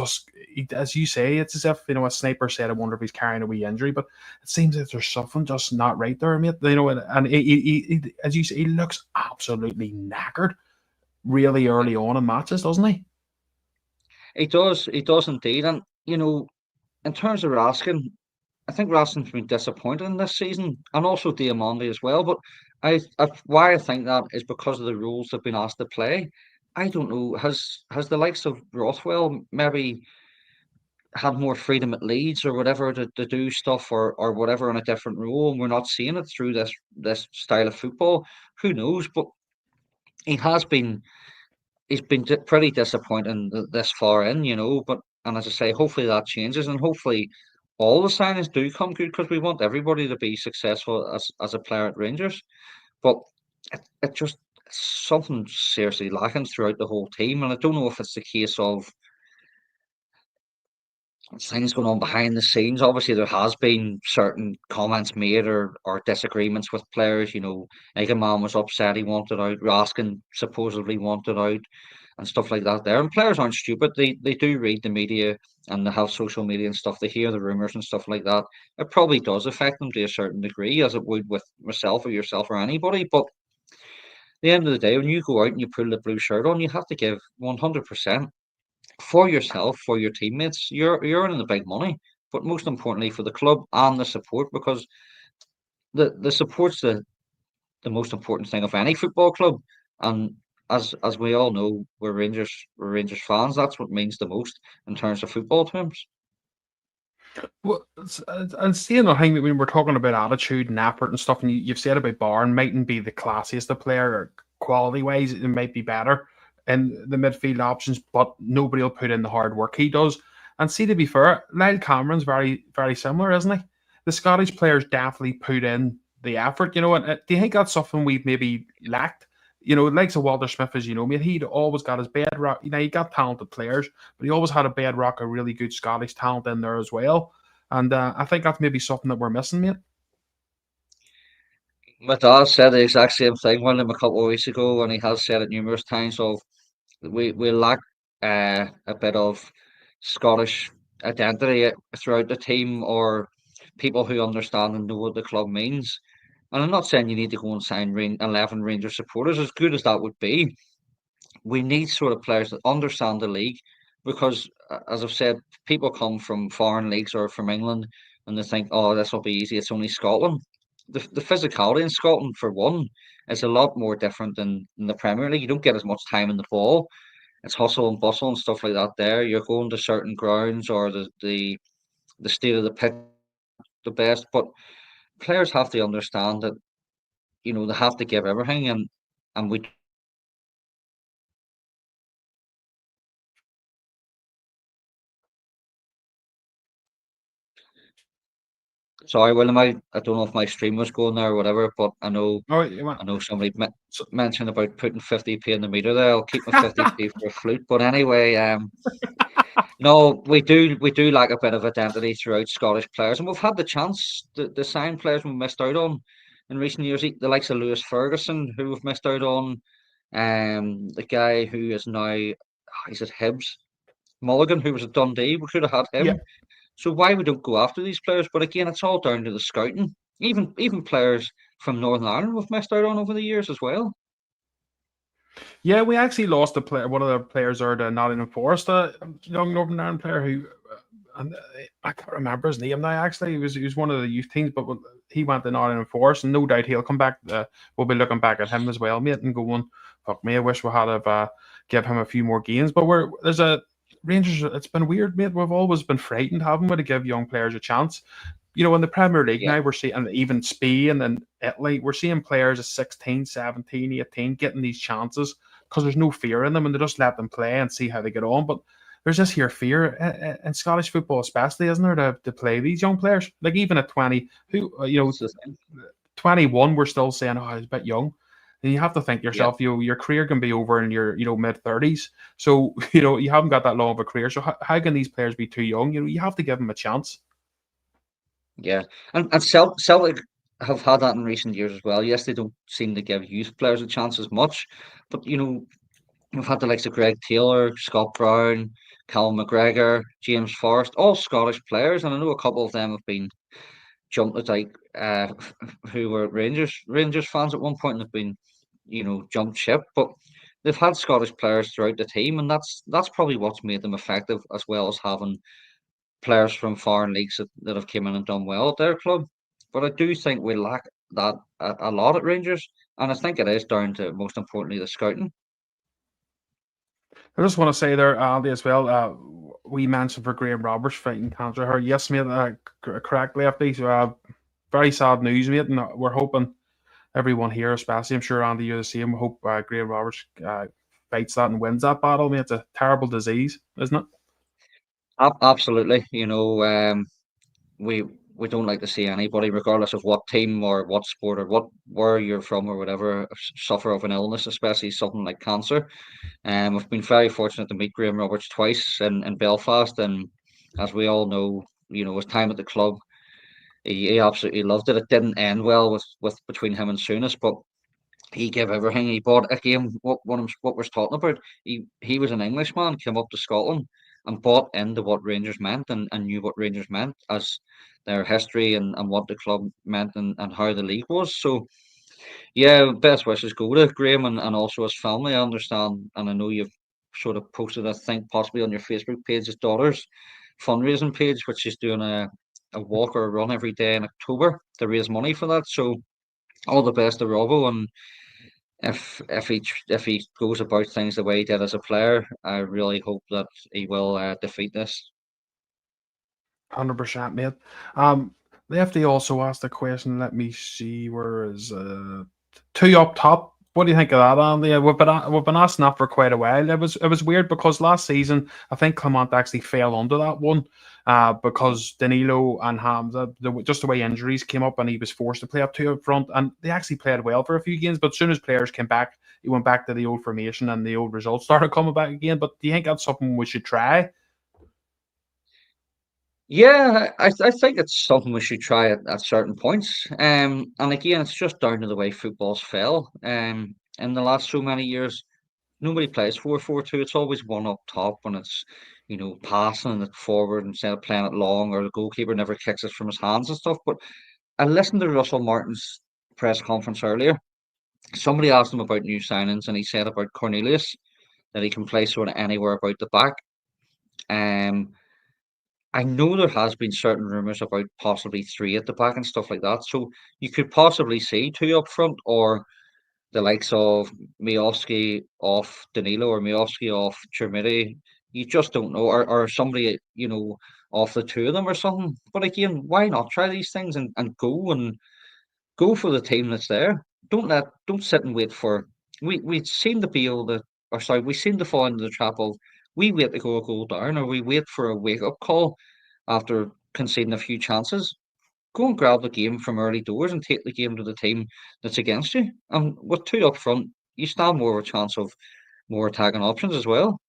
as you say, it's as if a sniper said, "I wonder if he's carrying a wee injury," but it seems that there's something just not right there, mate. And as you say, he looks absolutely knackered really early on in matches, doesn't he? He does indeed. And, in terms of Raskin, I think Raskin's been disappointed in this season, and also Diamandi as well. But why I think that is because of the rules they've been asked to play. I don't know. Has the likes of Rothwell maybe had more freedom at Leeds or whatever to do stuff or whatever in a different role, and we're not seeing it through this style of football? Who knows? But he has been he's been pretty disappointing this far in, But and as I say, hopefully that changes, and hopefully all the signings do come good because we want everybody to be successful as a player at Rangers. But it just something seriously lacking throughout the whole team, and I don't know if it's the case of things going on behind the scenes. Obviously, there has been certain comments made or disagreements with players. Eggman was upset he wanted out. Raskin supposedly wanted out, and stuff like that. There, and players aren't stupid. They do read the media and they have social media and stuff. They hear the rumors and stuff like that. It probably does affect them to a certain degree, as it would with myself or yourself or anybody. But at the end of the day, when you go out and you pull the blue shirt on, you have to give 100% for yourself, for your teammates. You're earning the big money, but most importantly for the club and the support, because the support's the most important thing of any football club. And as we all know, we're Rangers fans. That's what means the most in terms of football terms. Well, and seeing the thing that when we're talking about attitude and effort and stuff, and you've said about Barn mightn't be the classiest of player or quality wise, it might be better in the midfield options, but nobody will put in the hard work he does. And see, to be fair, Niall Cameron's very, very similar, isn't he? The Scottish players definitely put in the effort, and do you think that's something we've maybe lacked? Likes of Walter Smith, as you know, mate, he'd always got his bedrock. He got talented players, but he always had a bedrock of really good Scottish talent in there as well. And I think that's maybe something that we're missing, mate. My dad said the exact same thing with him a couple of weeks ago, and he has said it numerous times. Of we lack a bit of Scottish identity throughout the team, or people who understand and know what the club means. And I'm not saying you need to go and sign 11 Rangers supporters, as good as that would be. We need sort of players that understand the league, because, as I've said, people come from foreign leagues or from England and they think, oh, this will be easy. It's only Scotland. The physicality in Scotland, for one, is a lot more different than in the Premier League. You don't get as much time in the ball. It's hustle and bustle and stuff like that. There, you're going to certain grounds, or the state of the pitch the best. But players have to understand that, they have to give everything, and we don't have that in our club. Sorry, William, I don't know if my stream was going there or whatever, but I know Oh, you want I know somebody so, mentioned about putting 50p in the meter there. I'll keep my 50p for a flute. But anyway, no, we do lack a bit of identity throughout Scottish players, and we've had the chance to sign players we missed out on in recent years. The likes of Lewis Ferguson, who we've missed out on, the guy who is now, he's at Hibs, Mulligan, who was at Dundee. We could have had yeah. him. So why we don't go after these players? But again, it's all down to the scouting. Even players from Northern Ireland we've missed out on over the years as well. Yeah, we actually lost a player. One of the players are the Nottingham Forest, a young Northern Ireland player who, and I can't remember his name now. Actually, he was one of the youth teams, but he went to Nottingham Forest, and no doubt he'll come back. We'll be looking back at him as well, mate, and going, "Fuck me, I wish we had have give him a few more games." But there's a Rangers. It's been weird, mate. We've always been frightened, haven't we, to give young players a chance. In the Premier League Yeah, now, we're seeing, and even Spain and Italy, we're seeing players at 16, 17, 18 getting these chances because there's no fear in them and they just let them play and see how they get on. But there's this here fear in Scottish football, especially, isn't there, to play these young players? Like even at 20, who, that's the thing. 21, we're still saying, oh, he's a bit young. And you have to think Yeah, yourself, your career can be over in your, mid 30s. So, you haven't got that long of a career. So how can these players be too young? You have to give them a chance. yeah, and Celtic have had that in recent years as well. Yes, they don't seem to give youth players a chance as much, but we've had the likes of Greg Taylor, Scott Brown, Callum McGregor, James Forrest, all Scottish players, and I know a couple of them have been jumped at, like, who were Rangers fans at one point and have been, jumped ship. But they've had Scottish players throughout the team, and that's probably what's made them effective, as well as having players from foreign leagues that have come in and done well at their club. But I do think we lack that a lot at Rangers, and I think it is down to, most importantly, the scouting. I just want to say there, Andy, as well. We mentioned for Graham Roberts fighting cancer. Her, yes, mate, correct, lefty. So, very sad news, mate. And we're hoping everyone here, especially, I'm sure Andy, you're the same. We hope Graham Roberts fights that and wins that battle, mate. It's a terrible disease, isn't it? Absolutely, we we don't like to see anybody, regardless of what team or what sport or where you're from or whatever, suffer of an illness, especially something like cancer. We've been very fortunate to meet Graham Roberts twice in Belfast, and as we all know, his time at the club, he absolutely loved it. It didn't end well with between him and Souness, but he gave everything. He bought, again, what we're talking about. He was an Englishman, came up to Scotland and bought into what Rangers meant, and knew what Rangers meant as their history, and what the club meant, and how the league was. So yeah, best wishes go to Graham, and also his family. I understand, and I know you've sort of posted, I think, possibly on your Facebook page, his daughter's fundraising page, which is doing a walk or a run every day in October to raise money for that. So all the best to Robbo, and if he goes about things the way he did as a player, I really hope that he will defeat this. 100%, mate. Um, the FD also asked a question. Let me see. Where is two up top? What do you think of that, Andy? We've been asking that for quite a while. It was weird because last season I think Clement actually fell under that one, because Danilo and Hamza, just the way injuries came up and he was forced to play up two up front, and they actually played well for a few games. But as soon as players came back, he went back to the old formation and the old results started coming back again. But do you think that's something we should try? Yeah, I think it's something we should try at certain points. And again, it's just down to the way football's fell. In the last so many years, nobody plays 4-4-2. It's always one up top when it's, passing it forward instead of playing it long, or the goalkeeper never kicks it from his hands and stuff. But I listened to Russell Martin's press conference earlier. Somebody asked him about new signings, and he said about Cornelius that he can play sort of anywhere about the back. Um, I know there has been certain rumours about possibly three at the back and stuff like that. So you could possibly see two up front, or the likes of Miovski off Danilo or Miovski off Chermiti. You just don't know, or somebody, off the two of them or something. But again, why not try these things and go for the team that's there. Don't sit and wait for we seem to be able to or sorry, we seem to fall into the trap of we wait to go a goal down, or we wait for a wake up call after conceding a few chances. Go and grab the game from early doors and take the game to the team that's against you. And with two up front, you stand more of a chance of more attacking options as well.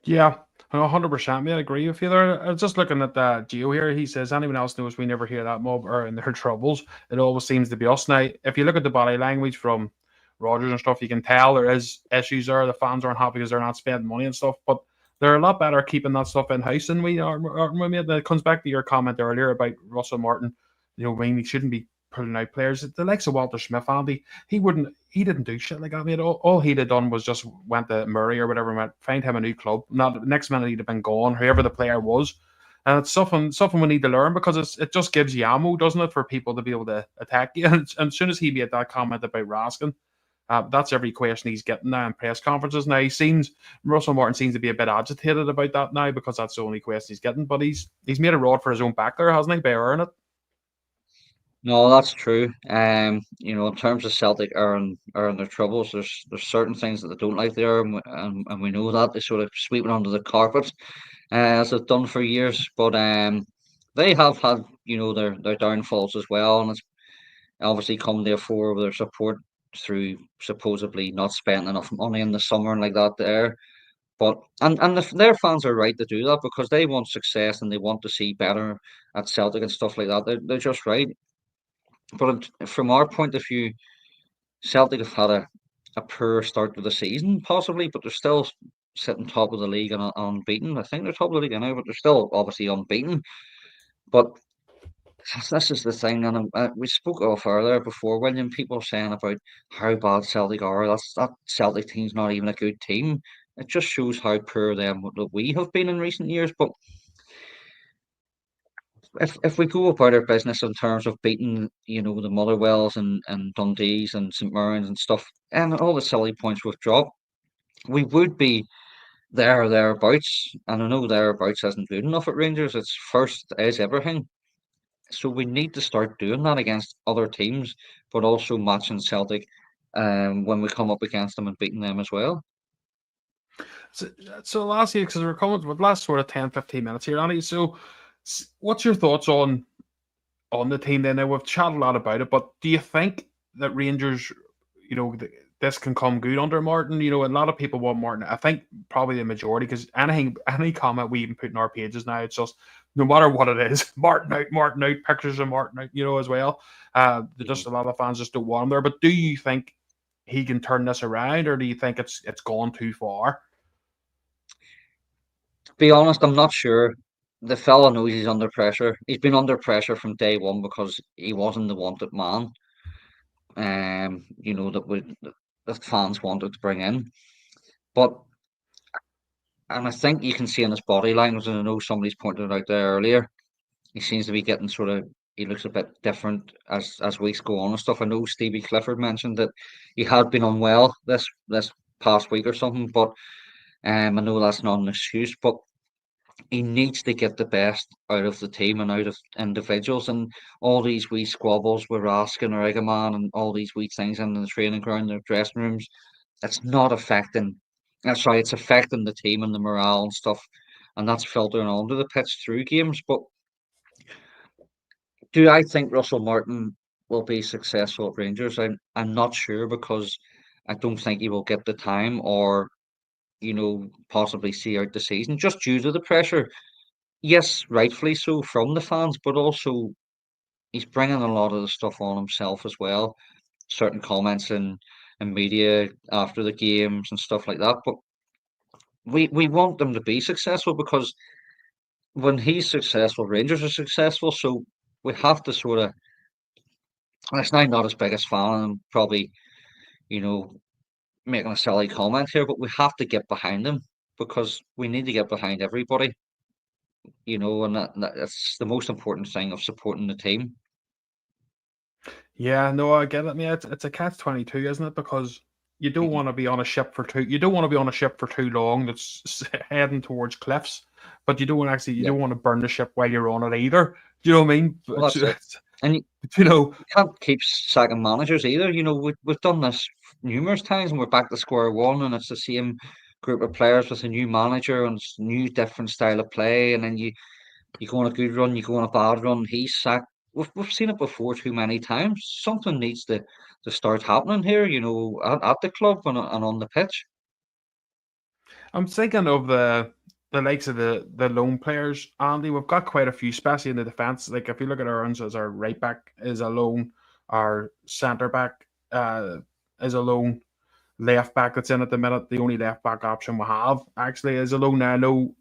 Yeah, 100%, mate. I agree with you there. I was just looking at that Geo here. He says, anyone else knows we never hear that mob are in their troubles. It always seems to be us. Now, if you look at the body language from Rogers and stuff, you can tell there is issues there. The fans aren't happy because they're not spending money and stuff, but they're a lot better keeping that stuff in house than we are. Mate. That comes back to your comment earlier about Russell Martin. I mean, he shouldn't be pulling out players. The likes of Walter Smith, Andy, he didn't do shit like that. I mean, all he'd have done was just went to Murray or whatever, and went find him a new club. Not next minute he'd have been gone, whoever the player was. And it's something we need to learn, because it just gives you ammo, doesn't it, for people to be able to attack you. And as soon as he made that comment about Raskin, that's every question he's getting now in press conferences. Now Russell Martin seems to be a bit agitated about that now, because that's the only question he's getting. But he's made a rod for his own back there, hasn't he, by earning it? No, that's true. In terms of Celtic are in their troubles, there's certain things that they don't like there, and we know that they sort of sweep it under the carpet, as they've done for years. But they have had their downfalls as well, and it's obviously come therefore with their support through supposedly not spending enough money in the summer and like that there. But their fans are right to do that because they want success and they want to see better at Celtic and stuff like that. They're just right. But from our point of view, Celtic have had a poor start to the season, possibly, but they're still sitting top of the league and unbeaten. I think they're top of the league now, but they're still obviously unbeaten. But this is the thing, and we spoke off earlier before, William. People saying about how bad Celtic are. That Celtic team's not even a good team. It just shows how poor them that we have been in recent years. But if we go about our business in terms of beating, the Motherwells and Dundees and St Mirren's and stuff, and all the silly points we've dropped, we would be there or thereabouts. And I know thereabouts isn't good enough at Rangers. It's first is everything. So we need to start doing that against other teams, but also matching Celtic when we come up against them and beating them as well. So, so last year, because we're coming with last sort of 10, 15 minutes here, Annie. So, what's your thoughts on the team? Then now we've chatted a lot about it, but do you think that Rangers, you know, this can come good under Martin? A lot of people want Martin. I think probably the majority, because any comment we even put in our pages now, it's just no matter what it is, Martin out, pictures of Martin out, as well. Yeah. Just a lot of fans just don't want him there. But do you think he can turn this around, or do you think it's gone too far? To be honest, I'm not sure. The fella knows he's under pressure. He's been under pressure from day one because he wasn't the wanted man. That fans wanted to bring in. But and I think you can see in his body language, and I know somebody's pointed it out there earlier. He seems to be getting sort of. He looks a bit different as weeks go on and stuff. I know Stevie Clifford mentioned that he had been unwell this past week or something, but I know that's not an excuse. But he needs to get the best out of the team and out of individuals, and all these wee squabbles with Raskin or Eggman and all these wee things in the training ground, their dressing rooms. It's not affecting. That's right. It's affecting the team and the morale and stuff, and that's filtering onto the pitch through games. But do I think Russell Martin will be successful at Rangers? I'm not sure because I don't think he will get the time or possibly see out the season just due to the pressure. yes, rightfully so from the fans, but also he's bringing a lot of the stuff on himself as well. Certain comments in media after the games and stuff like that. But we want them to be successful because when he's successful, Rangers are successful. So we have to sort of. And it's now not his biggest fan, and probably you know making a silly comment here, but we have to get behind him because we need to get behind everybody. And that's the most important thing of supporting the team. Yeah, no, I get it. I mean, it's a catch-22, isn't it? Because you don't Mhm. want to be on a ship for too. You don't want to be on a ship for too long that's heading towards cliffs, but you Yeah, don't want to burn the ship while you're on it either. Do you know what I mean? well, that's it. And You know, you can't keep sacking managers either. We've done this numerous times, and we're back to square one, and it's the same group of players with a new manager and new different style of play, and then you go on a good run, you go on a bad run, he's sacked. We've seen it before too many times. Something needs to start happening here, at the club and on the pitch. I'm thinking of the likes of the lone players, Andy. We've got quite a few, especially in the defence. Like if you look at our ones, as our right back is a loan, our centre back is a loan, left back that's in at the minute. The only left back option we have actually is a loan. Now I know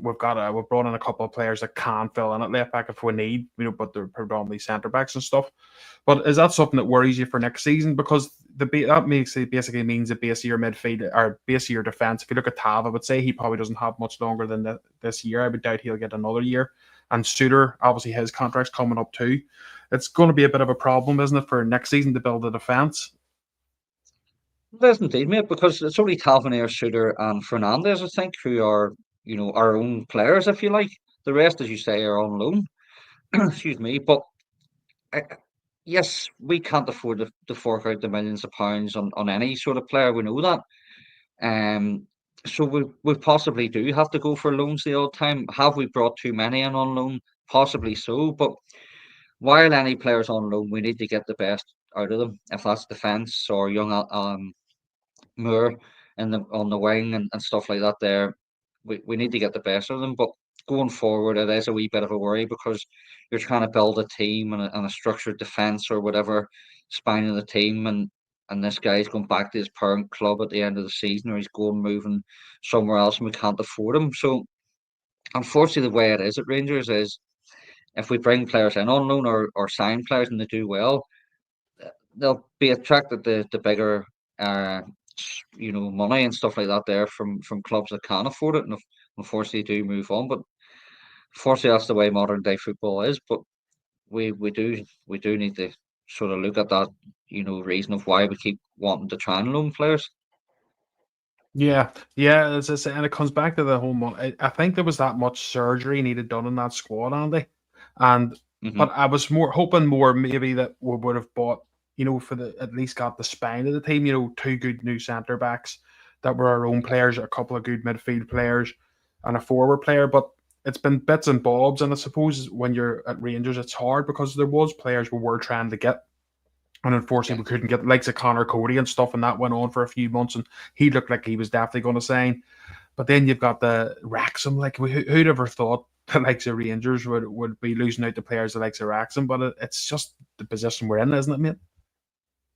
we've brought in a couple of players that can fill in at left back if we need, but they're predominantly centre backs and stuff. But is that something that worries you for next season? Because that makes it basically means the base of your midfield or base of your defence. If you look at Tav, I would say he probably doesn't have much longer than this year. I would doubt he'll get another year. And Suter, obviously his contract's coming up too. It's going to be a bit of a problem, isn't it, for next season to build a defence? It is indeed, mate, because it's only Tavernier, Suter, and Fernandez, I think, who are, our own players, if you like. The rest, as you say, are on loan. Excuse me. But uh, yes, we can't afford to fork out the millions of pounds on any sort of player. We know that. Um, so we possibly do have to go for loans the odd time. Have we brought too many in on loan? Possibly so. But while any players on loan, we need to get the best out of them. If that's defence or young Moore on the wing and stuff like that there. We need to get the best of them. But going forward, it is a wee bit of a worry because you're trying to build a team and a structured defence or whatever spine of the team, and this guy's going back to his parent club at the end of the season, or he's going moving somewhere else, and we can't afford him. So unfortunately, the way it is at Rangers is if we bring players in on loan or sign players and they do well, they'll be attracted to bigger uh money and stuff like that there from clubs that can afford it, and unfortunately do move on. But fortunately that's the way modern day football is. But we do need to sort of look at that, reason of why we keep wanting to try and loan players. Yeah, yeah, as I say, and it comes back to the whole money. I think there was that much surgery needed done in that squad, Andy, and Hmm. but I was more hoping more maybe that we would have bought, for the at least got the spine of the team. Two good new centre backs that were our own players, a couple of good midfield players, and a forward player. But it's been bits and bobs, and I suppose when you're at Rangers, it's hard because there was players we were trying to get. And Yeah, unfortunately, we couldn't get the likes of Connor Cody and stuff, and that went on for a few months. And he looked like he was definitely going to sign. But then you've got the Wrexham. Like, who'd ever thought the likes of Rangers would be losing out to players the likes of Wrexham? But it's just the position we're in, isn't it, mate?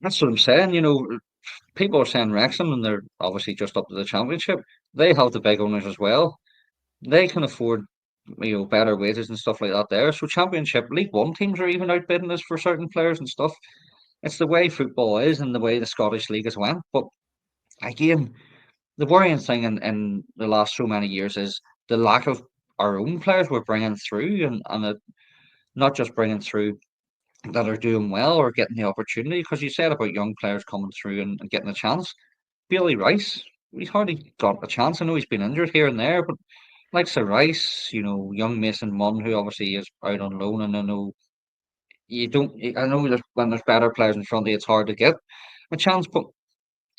that's what I'm saying. People are saying Wrexham, and they're obviously just up to the championship. They have the big owners as well. They can afford better wages and stuff like that there. So Championship League One teams are even outbidding us for certain players and stuff. It's the way football is and the way the Scottish League has went. But again, the worrying thing in the last so many years is the lack of our own players we're bringing through, and not just bringing through that are doing well or getting the opportunity. Because you said about young players coming through and getting a chance. Bailey Rice, he's hardly got a chance. I know he's been injured here and there, but like Sir Rice, young Mason Munn, who obviously is out on loan, and I know you don't. I know when there's better players in front of you, it's hard to get a chance, but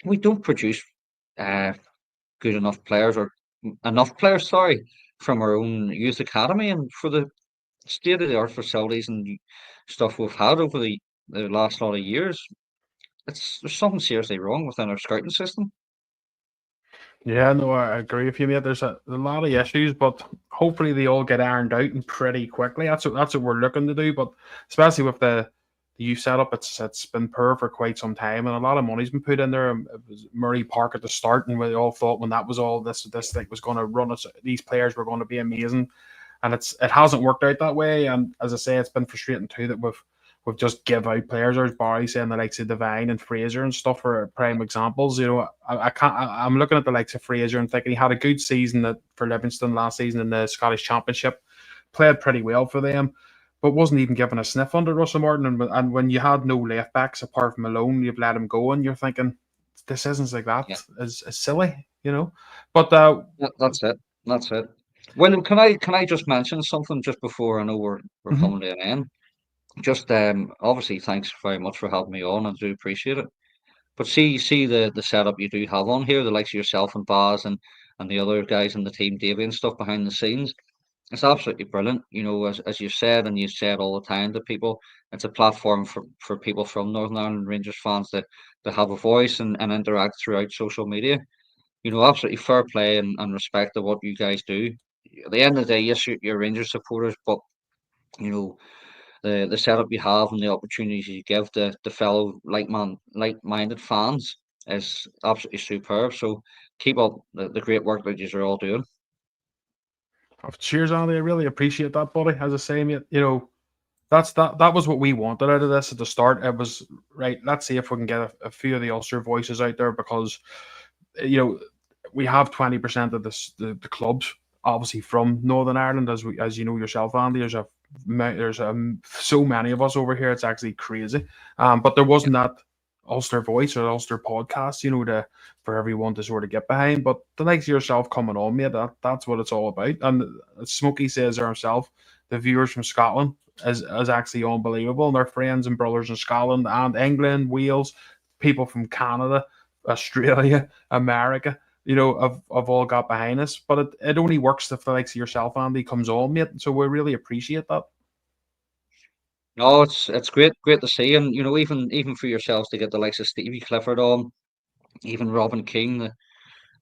we don't produce uh, good enough players or enough players, sorry, from our own youth academy, and for the state of the art facilities and stuff we've had over the last lot of years. There's something seriously wrong within our scouting system. Yeah, no, I agree with you, mate. There's a lot of issues, but hopefully they all get ironed out and pretty quickly. That's what we're looking to do. But especially with the youth setup, it's been poor for quite some time, and a lot of money's been put in there. It was Murray Park at the start, and we all thought when that was all this thing was going to run us, these players were going to be amazing, and it hasn't worked out that way. And as I say, it's been frustrating too that we've just give out players. There's Barry saying the likes of Devine and Fraser and stuff are prime examples. You know, I can't. I'm looking at the likes of Fraser and thinking he had a good season for Livingston last season in the Scottish Championship, played pretty well for them, but wasn't even given a sniff under Russell Martin. And when you had no left backs apart from Malone, you've let him go, and you're thinking this isn't like that. Yeah, Is silly, you know. But that's it. That's it. Well, can I just mention something just before I know we're mhm. coming to an end? Just obviously, thanks very much for having me on. I do appreciate it. But see the setup you do have on here, the likes of yourself and Baz and the other guys in the team, Davey and stuff behind the scenes. It's absolutely brilliant. You know, as you've said and you said all the time to people, it's a platform for people from Northern Ireland Rangers fans to have a voice and interact throughout social media. You know, absolutely fair play and respect to what you guys do. At the end of the day, yes, you're Rangers supporters, but you know, the setup you have and the opportunities you give the fellow like-minded fans is absolutely superb. So keep up the great work that you are all doing. Cheers, Andy. I really appreciate that, buddy. As I say, mate, you know, that was what we wanted out of this at the start. It was right. Let's see if we can get a few of the Ulster voices out there because you know we have 20% of the clubs obviously from Northern Ireland, as you know yourself, Andy. There's so many of us over here. It's actually crazy. But there Yeah. wasn't that Ulster voice or Ulster podcast, you know, to for everyone to sort of get behind. But the likes of yourself coming on, mate, that's what it's all about. And as Smokey says there himself, the viewers from Scotland is actually unbelievable. And their friends and brothers in Scotland and England, Wales, people from Canada, Australia, America, you know, have all got behind us. But it only works if the likes of yourself, Andy, comes on, mate. So we really appreciate that. No, it's great to see, and you know, even for yourselves to get the likes of Stevie Clifford on, even Robin Keane,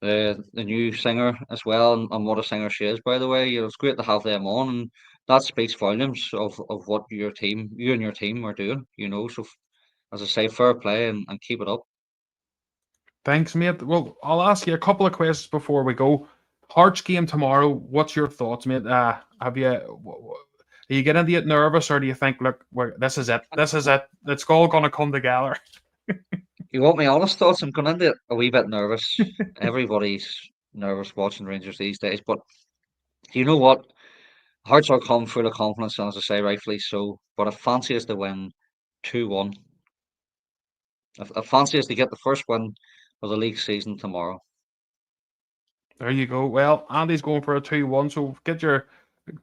the new singer as well, and what a singer she is, by the way. You know, it's great to have them on, and that speaks volumes of what you and your team are doing. You know, so as I say, fair play and keep it up. Thanks, mate. Well, I'll ask you a couple of questions before we go. Hearts game tomorrow. What's your thoughts, mate? Have you? Are you getting it nervous, or do you think, look, this is it. This is it. It's all going to come together. You want my honest thoughts? I'm going into it a wee bit nervous. Everybody's nervous watching Rangers these days, but you know what? Hearts are come full of confidence, and as I say, rightfully so. But I fancy us to win 2-1. I fancy us to get the first win of the league season tomorrow. There you go. Well, Andy's going for a 2-1, so get your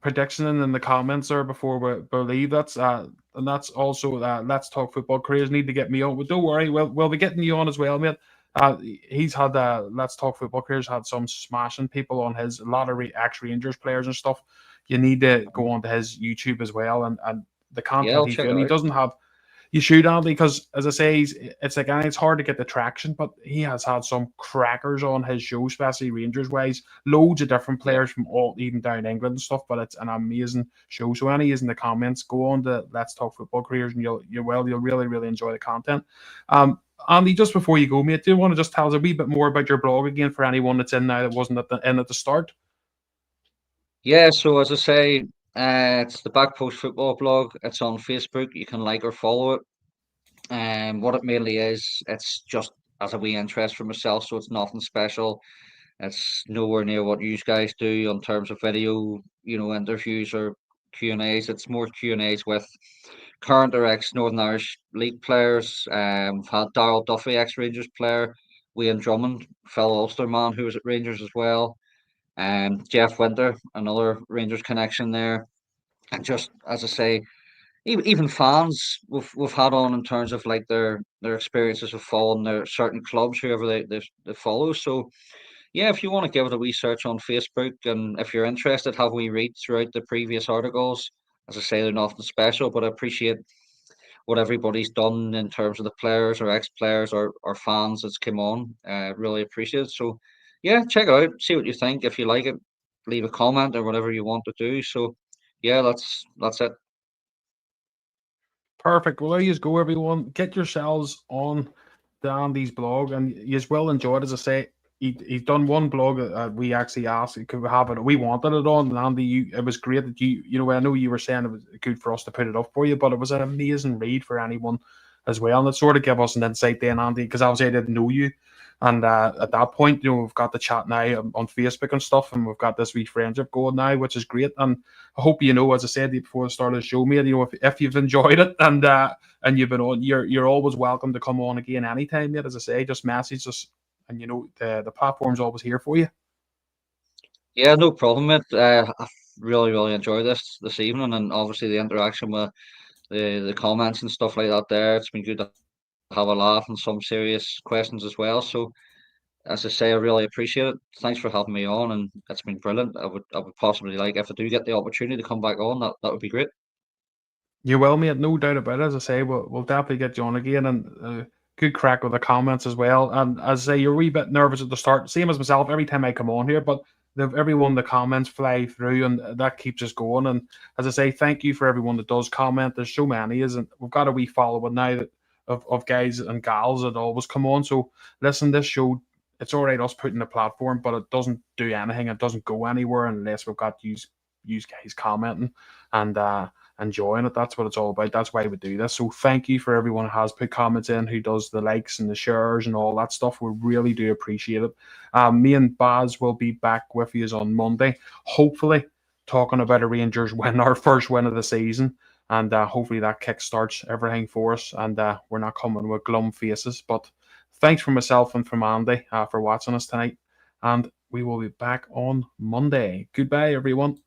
prediction in the comments there before we leave. And that's also Let's Talk Football Careers need to get me on. But don't worry, we'll be getting you on as well, mate. He's had Let's Talk Football Careers had some smashing people on his a lot of ex Rangers players and stuff. You need to go onto his YouTube as well and the Yeah, content I'll he's check it doing. He out. doesn't have you should, Andy, because as I say, it's like it's hard to get the traction, but he has had some crackers on his show, especially Rangers wise. Loads of different Yeah. players from all, even down England and stuff. But it's an amazing show. So any is in the comments, go on to Let's Talk Football Careers, and you'll really enjoy the content. Andy, just before you go, mate, do you want to just tell us a wee bit more about your blog again for anyone that's in now that wasn't at the start? Yeah, so as I say, it's the Back Post Football blog. It's on Facebook. You can like or follow it. What it mainly is, it's just as a wee interest for myself, so it's nothing special. It's nowhere near what you guys do in terms of video, you know, interviews or Q&As. It's more Q&As with current or ex Northern Irish League players. We've had Darrell Duffy, ex Rangers player, Wayne Drummond, fellow Ulster man who was at Rangers as well. Jeff Winter, another Rangers connection there. And just as I say, even fans we've had on in terms of like their experiences of following their certain clubs, whoever they follow. So yeah, if you want to give it a wee search on Facebook, and if you're interested, have we read throughout the previous articles. As I say, they're nothing special, but I appreciate what everybody's done in terms of the players or ex-players or fans that's come on. Really appreciate it. So yeah, check it out, see what you think. If you like it, leave a comment or whatever you want to do. So, yeah, that's it. Perfect. Well, there you go, everyone. Get yourselves on the Andy's blog, and you will enjoy it. As I say, he's done one blog. We actually asked, could we have it? We wanted it on, and Andy, it was great that I know you were saying it was good for us to put it up for you, but it was an amazing read for anyone as well. And it sort of gave us an insight then, Andy, because obviously I didn't know you. And at that point, we've got the chat now on Facebook and stuff, and we've got this wee friendship going now, which is great. And I hope as I said before the start of the show, mate, if you've enjoyed it and you've been on, you're always welcome to come on again anytime, mate. As I say, just message us, and the platform's always here for you. Yeah, no problem, mate. I've really enjoyed this evening, and obviously the interaction with the comments and stuff like that. There, it's been good to have a laugh and some serious questions as well. So, as I say, I really appreciate it. Thanks for having me on, and it's been brilliant. I would possibly like, if I do get the opportunity to come back on, that would be great. You will, mate. No doubt about it. As I say, we'll definitely get you on again, and good crack with the comments as well. And as I say, you're a wee bit nervous at the start, same as myself. Every time I come on here, but everyone the comments fly through, and that keeps us going. And as I say, thank you for everyone that does comment. There's so many, isn't? We've got a wee following now of guys and gals that always come on. So listen, this show. It's all right us putting a platform, but it doesn't do anything. It doesn't go anywhere unless we've got use guys commenting and enjoying it. That's what it's all about. That's why we do this. So thank you for everyone who has put comments in, who does the likes and the shares and all that stuff. We really do appreciate it. Me and Baz will be back with you on Monday, hopefully talking about a Rangers win, our first win of the season. And hopefully that kickstarts everything for us. And we're not coming with glum faces. But thanks from myself and from Andy for watching us tonight. And we will be back on Monday. Goodbye, everyone.